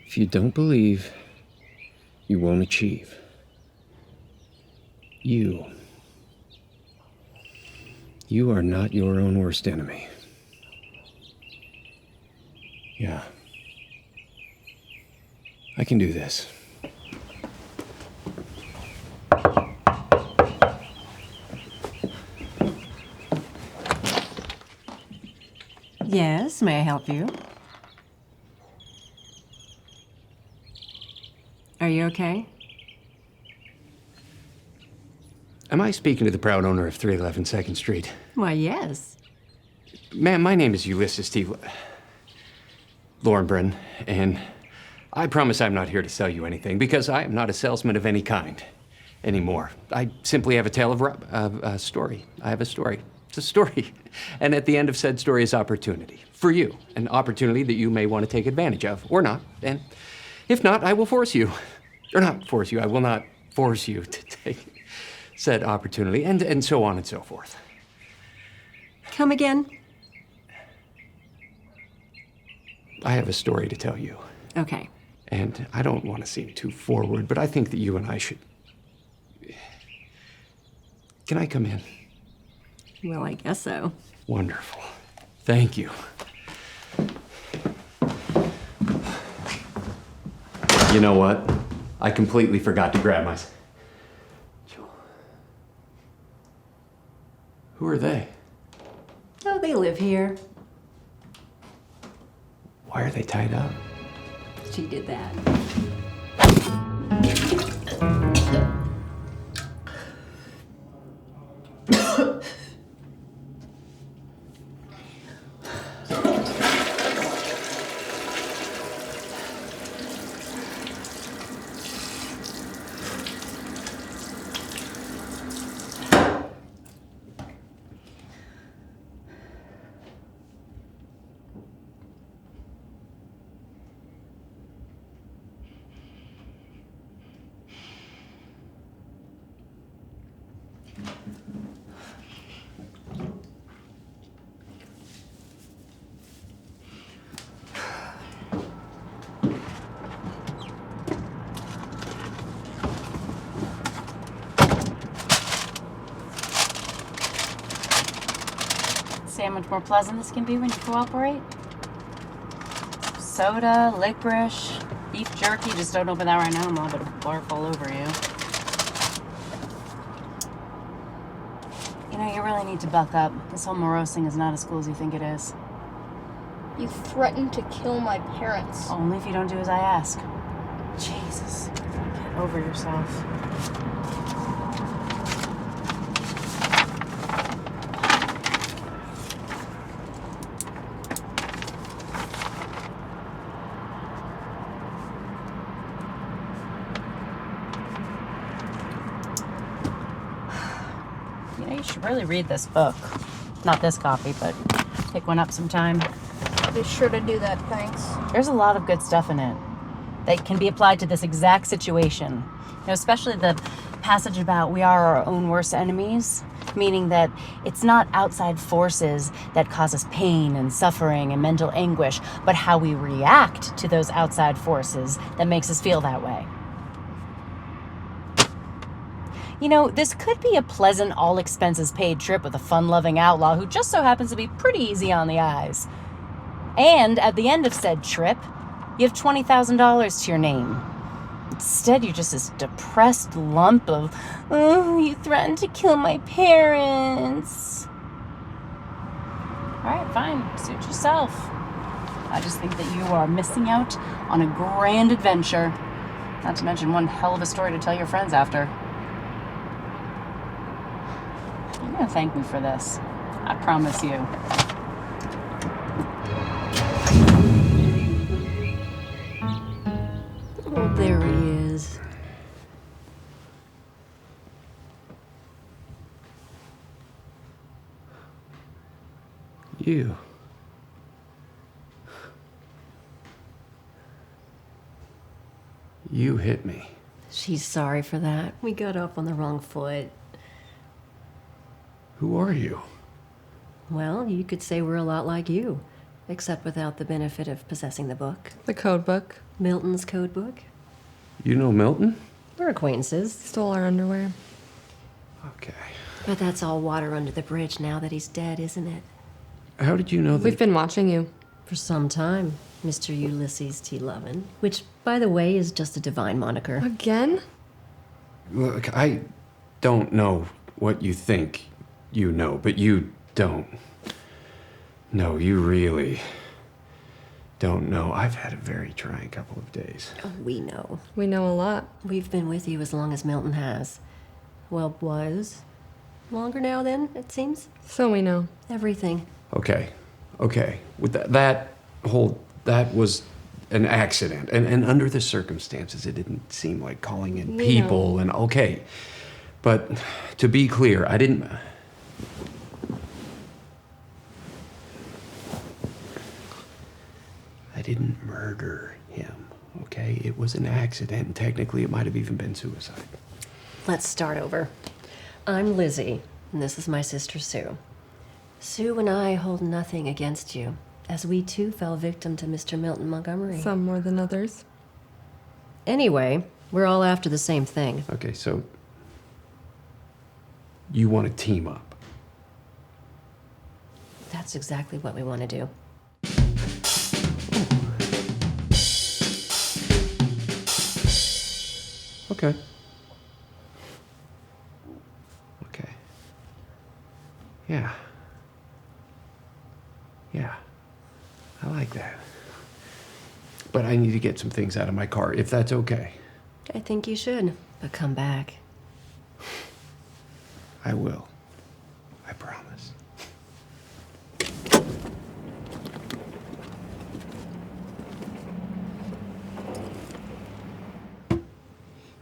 If you don't believe, you won't achieve. You are not your own worst enemy. Yeah. I can do this. Yes, may I help you? Are you okay? Am I speaking to the proud owner of 311 2nd Street? Why, yes. Ma'am, my name is Ulysses T. Lorenbrin, and I promise I'm not here to sell you anything because I am not a salesman of any kind anymore. I simply have a tale of a story. I have a story. It's a story. And at the end of said story is opportunity. For you. An opportunity that you may want to take advantage of, or not. And if not, I will force you. Or not force you, I will not force you to take said opportunity, and so on and so forth. Come again? I have a story to tell you. Okay. And I don't want to seem too forward, but I think that you and I should... Can I come in? Well, I guess so. Wonderful. Thank you. You know what? I completely forgot to grab my... Who are they? Oh, they live here. Why are they tied up? She did that. See how much more pleasant this can be when you cooperate? Soda, licorice, beef jerky. Just don't open that right now. I'm liable to barf all over you. You know, you really need to buck up. This whole Morose thing is not as cool as you think it is. You threatened to kill my parents. Only if you don't do as I ask. Jesus. Get over yourself. You know, you should really read this book. Not this copy, but pick one up sometime. I'll be sure to do that, thanks. There's a lot of good stuff in it that can be applied to this exact situation. You know, especially the passage about we are our own worst enemies, meaning that it's not outside forces that cause us pain and suffering and mental anguish, but how we react to those outside forces that makes us feel that way. You know, this could be a pleasant, all-expenses-paid trip with a fun-loving outlaw who just so happens to be pretty easy on the eyes. And at the end of said trip, you have $20,000 to your name. Instead, you're just this depressed lump of, oh, you threatened to kill my parents. All right, fine. Suit yourself. I just think that you are missing out on a grand adventure. Not to mention one hell of a story to tell your friends after. You're gonna thank me for this. I promise you. Oh, there he is. You. You hit me. She's sorry for that. We got off on the wrong foot. Who are you? Well, you could say we're a lot like you, except without the benefit of possessing the book. The code book. Milton's code book. You know Milton? We're acquaintances. Stole our underwear. Okay. But that's all water under the bridge now that he's dead, isn't it? How did you know that? We've been watching you. For some time, Mr. Ulysses T. Lovin, which, by the way, is just a divine moniker. Again? Look, I don't know what you think you know, but you don't. No, you really don't know. I've had a very trying couple of days. Oh, we know. We know a lot. We've been with you as long as Milton has. Well, was. Longer now then, it seems. So we know. Everything. Okay. With that was an accident. And under the circumstances, it didn't seem like calling in people and okay. But to be clear, I didn't murder him, okay? It was an accident, and technically it might have even been suicide. Let's start over. I'm Lizzie, and this is my sister Sue. Sue and I hold nothing against you, as we too fell victim to Mr. Milton Montgomery. Some more than others. Anyway, we're all after the same thing. Okay, so you want to team up? That's exactly what we want to do. Okay. Yeah. I like that. But I need to get some things out of my car, if that's okay. I think you should, but come back. I will. I promise.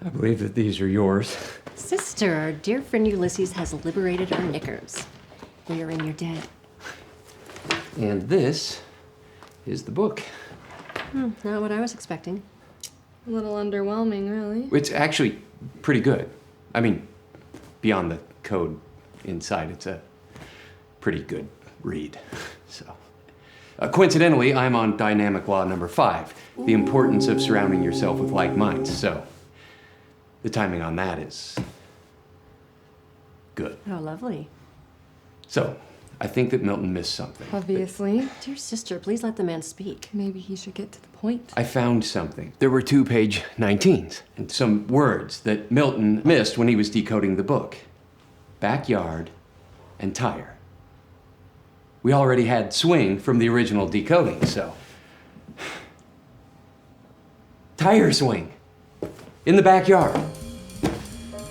I believe that these are yours. Sister, our dear friend Ulysses has liberated our knickers. We are in your debt. And this is the book. Not what I was expecting. A little underwhelming, really. It's actually pretty good. I mean, beyond the code inside, it's a pretty good read. So, coincidentally, I'm on dynamic law number 5, the importance of surrounding yourself with like minds. So, the timing on that is good. Oh, lovely. So, I think that Milton missed something. Obviously. Dear sister, please let the man speak. Maybe he should get to the point. I found something. There were 2 page 19s and some words that Milton missed when he was decoding the book. Backyard and tire. We already had swing from the original decoding, so. Tire swing. In the backyard.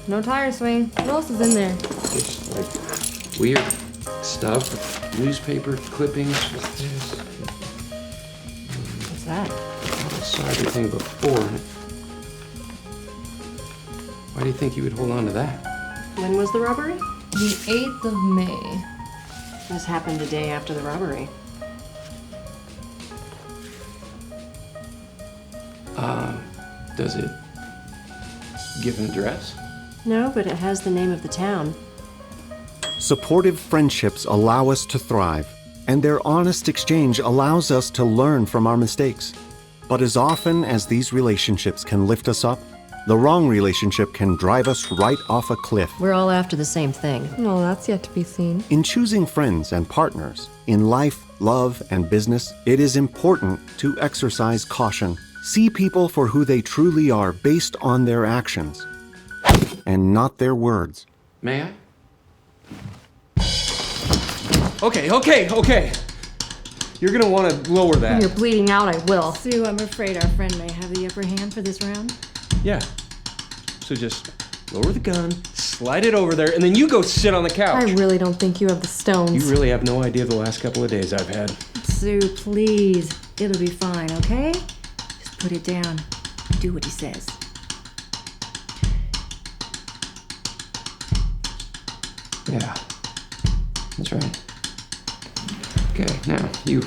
No tire swing. What else is in there? Just like weird stuff. Newspaper clippings. What's this? What's that? I saw everything before. Why do you think you would hold on to that? When was the robbery? The 8th of May. This happened the day after the robbery. Does it give an address? No, but it has the name of the town. Supportive friendships allow us to thrive, and their honest exchange allows us to learn from our mistakes. But as often as these relationships can lift us up, the wrong relationship can drive us right off a cliff. We're all after the same thing. No, that's yet to be seen. In choosing friends and partners, in life, love, and business, it is important to exercise caution. See people for who they truly are based on their actions, and not their words. May I? Okay. You're gonna want to lower that. When you're bleeding out, I will. Sue, I'm afraid our friend may have the upper hand for this round. Yeah. So just lower the gun, slide it over there, and then you go sit on the couch. I really don't think you have the stones. You really have no idea the last couple of days I've had. Sue, please. It'll be fine, okay? Just put it down. Do what he says. Yeah. That's right. Okay, now you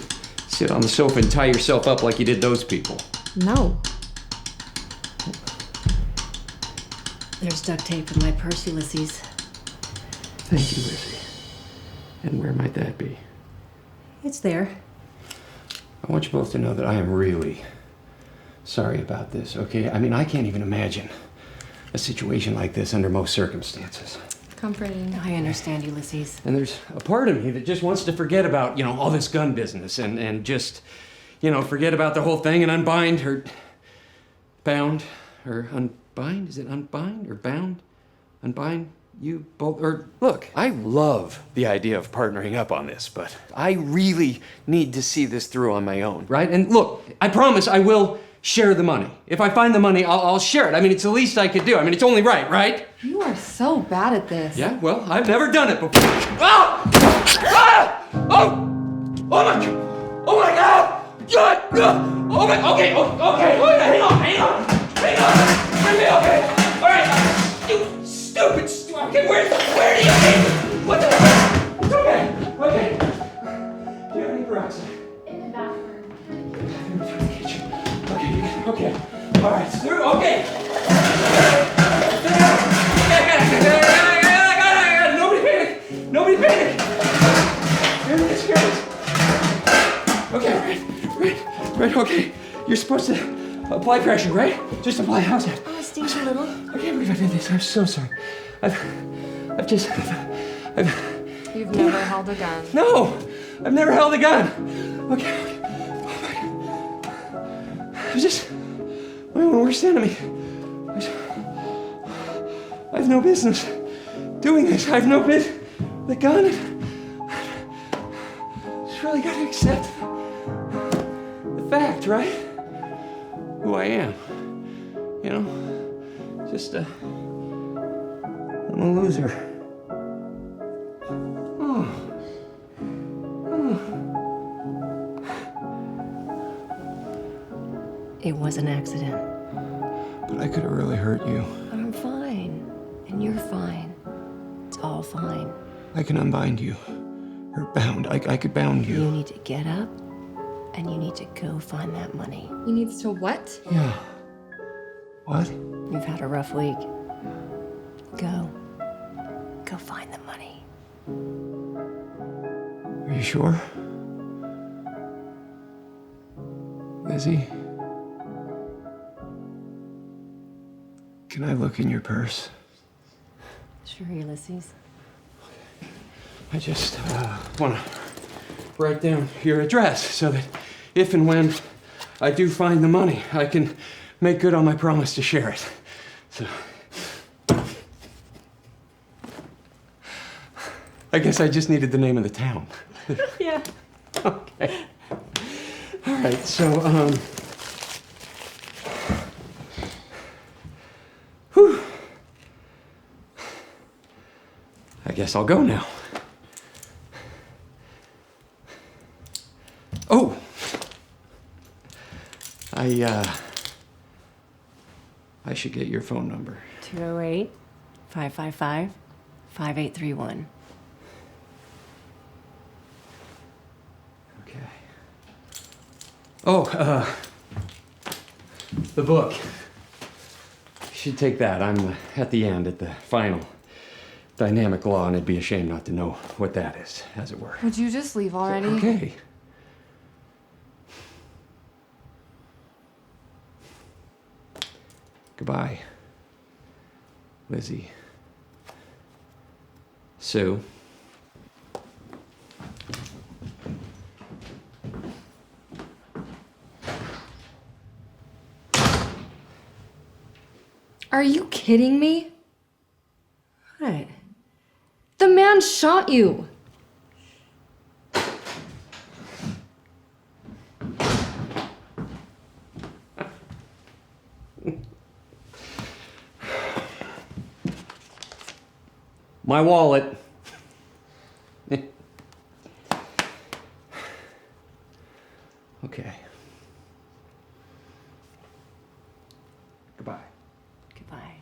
sit on the sofa and tie yourself up like you did those people. No. There's duct tape in my purse, Ulysses. Thank you, Lizzie. And where might that be? It's there. I want you both to know that I am really sorry about this, okay? I mean, I can't even imagine a situation like this under most circumstances. Comforting. I understand, Ulysses. And there's a part of me that just wants to forget about, all this gun business and just, forget about the whole thing and unbind her, bound, or unbind? Is it unbind or bound? Unbind you both, or look, I love the idea of partnering up on this, but I really need to see this through on my own, right? And look, I promise I will share the money. If I find the money, I'll share it. I mean, it's the least I could do. I mean, it's only right, right? You are so bad at this. Yeah, well, I've never done it before. Ah! Ah! Oh! Oh my God! Oh my God! Oh my, okay, hang on. Okay, all right. You stupid, okay, where do you think? What the heck? It's okay. Do you have any peroxide? In the bathroom. In the kitchen. Okay. All right, okay. Nobody panic. Everything's good. Okay, right, okay. You're supposed to apply pressure, right? Just apply, how's that? Oh, it stings a little. Okay, we've done this, I'm so sorry. I've You've never held a gun. No, I've never held a gun. Okay. Oh my God. I'm just my own worst enemy. I have no business doing this. I have no business. The gun. Just really got to accept the fact, right? Who I am. You know, just I'm a loser. It was an accident. But I could have really hurt you. I'm fine. And you're fine. It's all fine. I can unbind you. Or bound. I could bound you. You need to get up and you need to go find that money. He needs to what? Yeah. What? You've had a rough week. Go. Go find the money. Are you sure? Lizzie? Can I look in your purse? Sure, Ulysses. I just want to write down your address so that if and when I do find the money, I can make good on my promise to share it. So, I guess I just needed the name of the town. Yeah. Okay. All right, so, whew. I guess I'll go now. Oh! I should get your phone number. 208-555-5831. Okay. Oh, the book. You should take that. I'm at the end, at the final dynamic law, and I'd be ashamed not to know what that is, as it were. Would you just leave already? Okay. Goodbye, Lizzie. Sue. Are you kidding me? What? The man shot you. My wallet. Okay. Goodbye. Goodbye.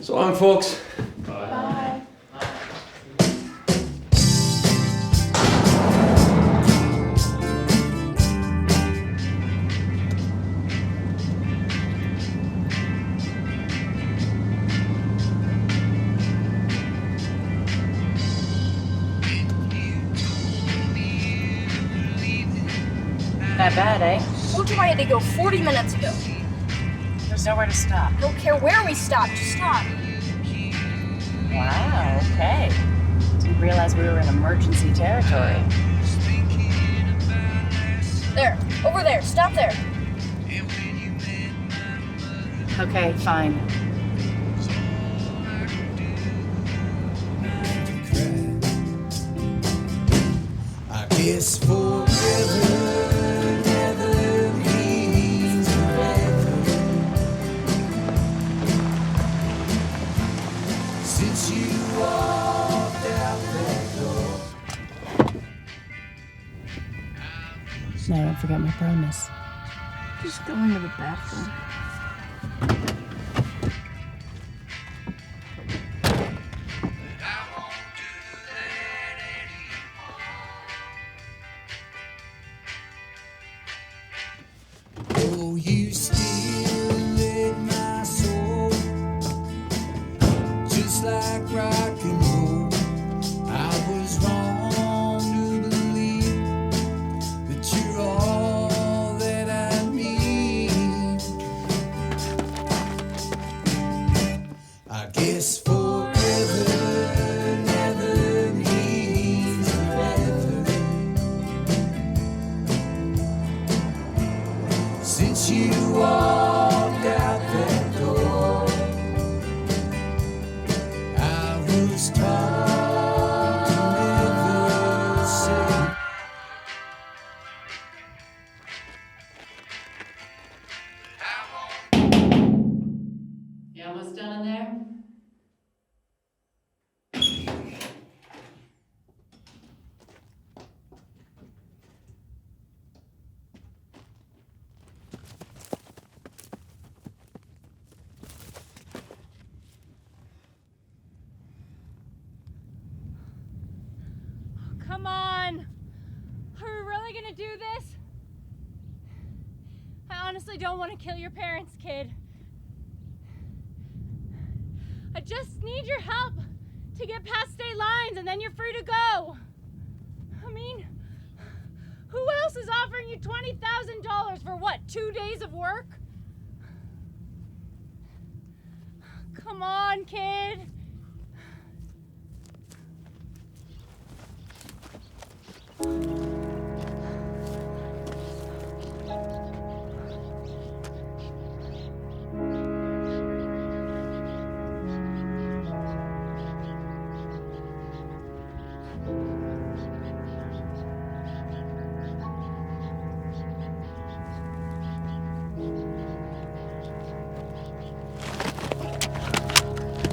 So long, folks. Bye. Not bad, eh? Told you I had to go 40 minutes ago. There's nowhere to stop. Don't care where we stop, just stop. Wow, okay. Didn't realize we were in emergency territory. There, over there, stop there. Okay, fine. I guess forever never means forever. Since you walked out that door. Now don't forget my promise. Just going to the bathroom. Oh, you still lit my soul, just like rock and roll. I was wrong to believe that you're all that I need. I guess forever never means forever. Since you walked out that door, I was taught to never say. You almost done in there? Come on! Are we really gonna do this? I honestly don't want to kill your parents, kid. I just need your help to get past state lines and then you're free to go. I mean, who else is offering you $20,000 for what, 2 days of work? Come on, kid.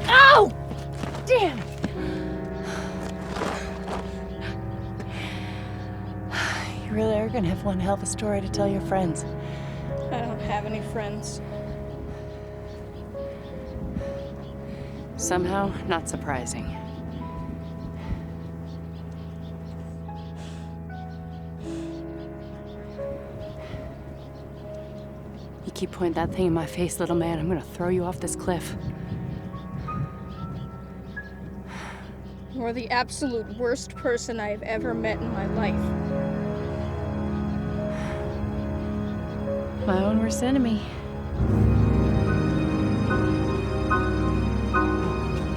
Ow! Damn! You really are gonna have one hell of a story to tell your friends. I don't have any friends. Somehow, not surprising. You keep pointing that thing in my face, little man, I'm gonna throw you off this cliff. You're the absolute worst person I have ever met in my life. My own worst enemy.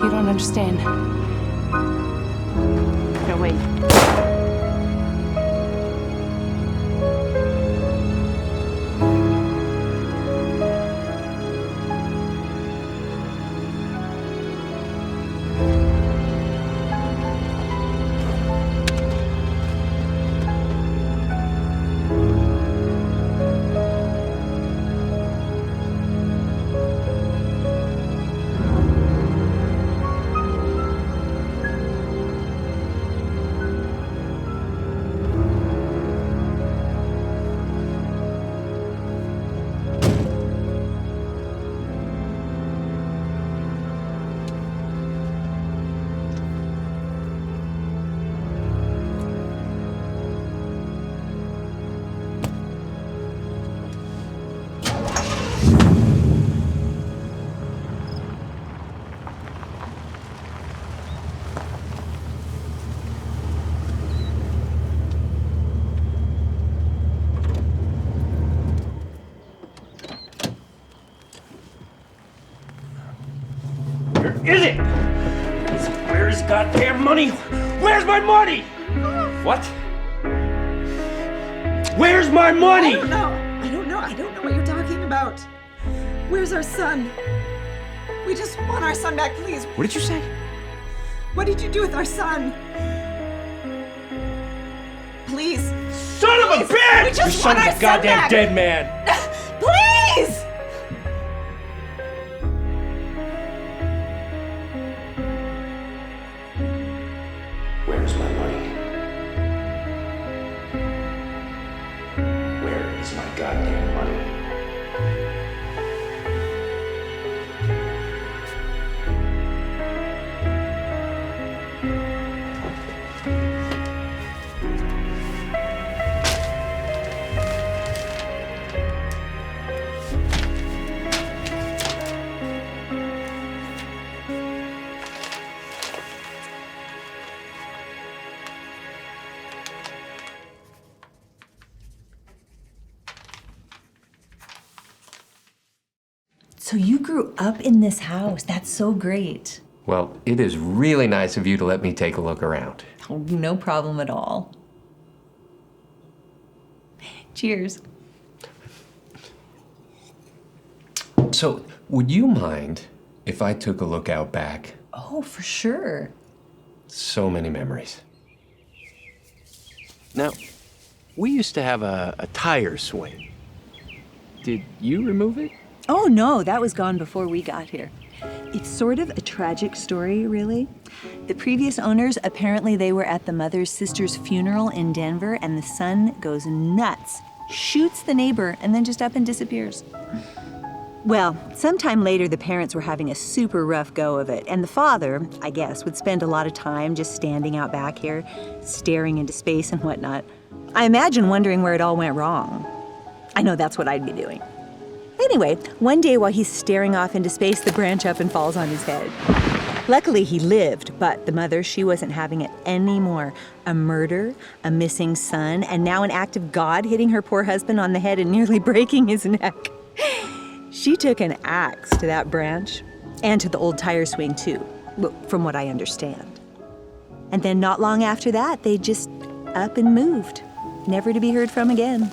You don't understand. No, wait. Is it? Where's goddamn money? Where's my money? What? Where's my money? I don't know what you're talking about. Where's our son? We just want our son back, please. What did you say? What did you do with our son? Please. Son of a bitch! We just Your want son's our a goddamn son back. dead man. Please! Where's my money? Where is my goddamn money? So you grew up in this house. That's so great. Well, it is really nice of you to let me take a look around. Oh, no problem at all. Cheers. So, would you mind if I took a look out back? Oh, for sure. So many memories. Now, we used to have a tire swing. Did you remove it? Oh, no, that was gone before we got here. It's sort of a tragic story, really. The previous owners, apparently they were at the mother's sister's funeral in Denver, and the son goes nuts, shoots the neighbor, and then just up and disappears. Well, sometime later, the parents were having a super rough go of it, and the father, I guess, would spend a lot of time just standing out back here, staring into space and whatnot. I imagine wondering where it all went wrong. I know that's what I'd be doing. Anyway, one day while he's staring off into space, the branch up and falls on his head. Luckily, he lived, but the mother, she wasn't having it anymore. A murder, a missing son, and now an act of God hitting her poor husband on the head and nearly breaking his neck. She took an axe to that branch, and to the old tire swing too, from what I understand. And then not long after that, they just up and moved, never to be heard from again.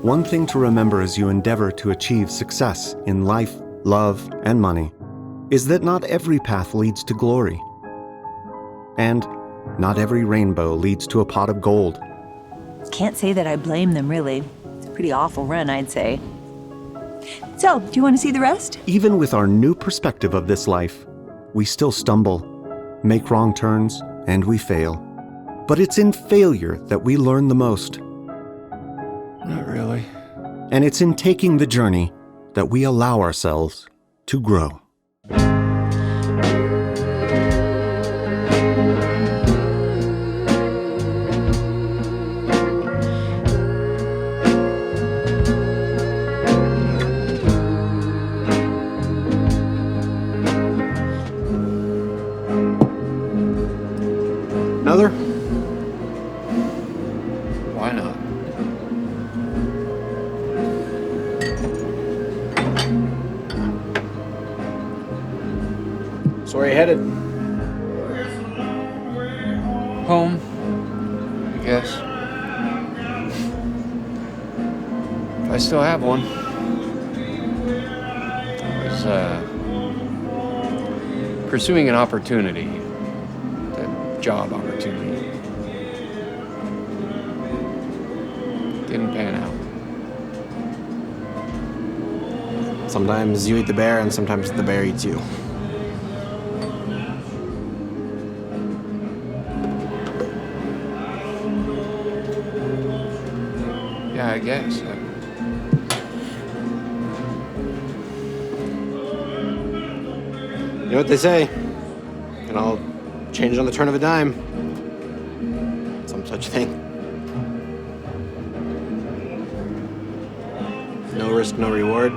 One thing to remember as you endeavor to achieve success in life, love, and money is that not every path leads to glory. And not every rainbow leads to a pot of gold. Can't say that I blame them, really. It's a pretty awful run, I'd say. So, do you want to see the rest? Even with our new perspective of this life, we still stumble, make wrong turns, and we fail. But it's in failure that we learn the most. Not really. And it's in taking the journey that we allow ourselves to grow. Another? Why not? So where are you headed? Home, I guess. If I still have one. I was pursuing an opportunity, a job opportunity. Didn't pan out. Sometimes you eat the bear and sometimes the bear eats you. Yeah, I guess. You know what they say? And I'll change on the turn of a dime. Some such thing. No risk, no reward.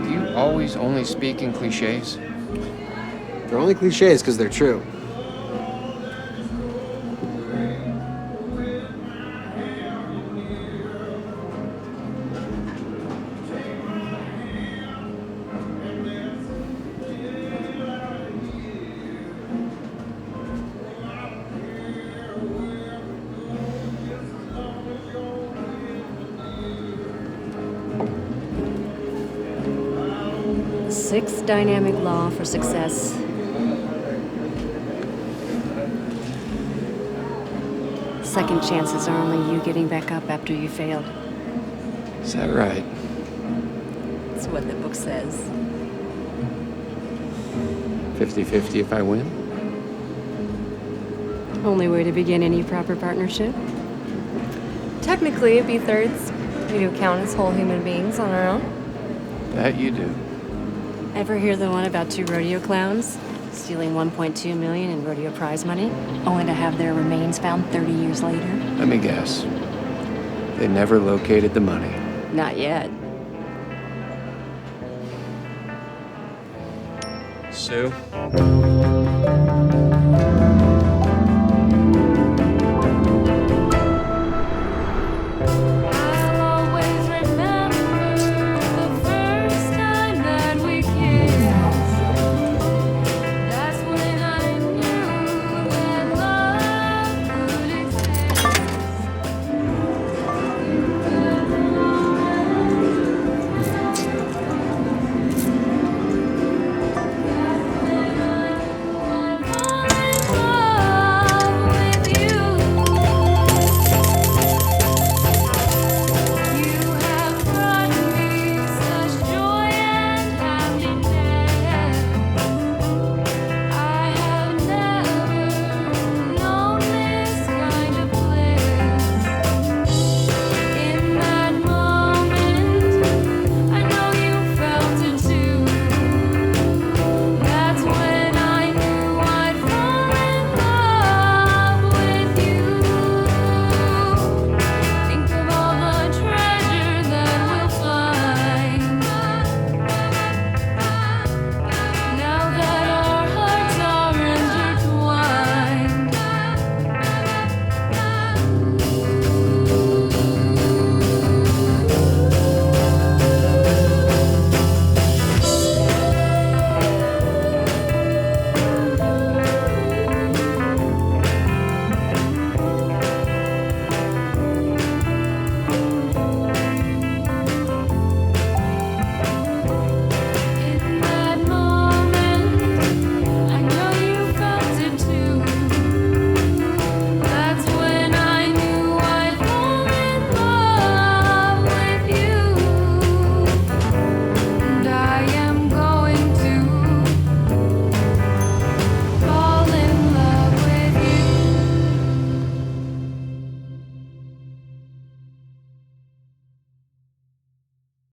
Do you always only speak in cliches? They're only cliches because they're true. Sixth dynamic law for success. Second chances are only you getting back up after you failed. Is that right? That's what the book says. 50-50 if I win? Only way to begin any proper partnership. Technically, it'd be thirds. We do count as whole human beings on our own. That you do. Ever hear the one about two rodeo clowns stealing $1.2 million in rodeo prize money, only to have their remains found 30 years later? Let me guess. They never located the money. Not yet. Sue?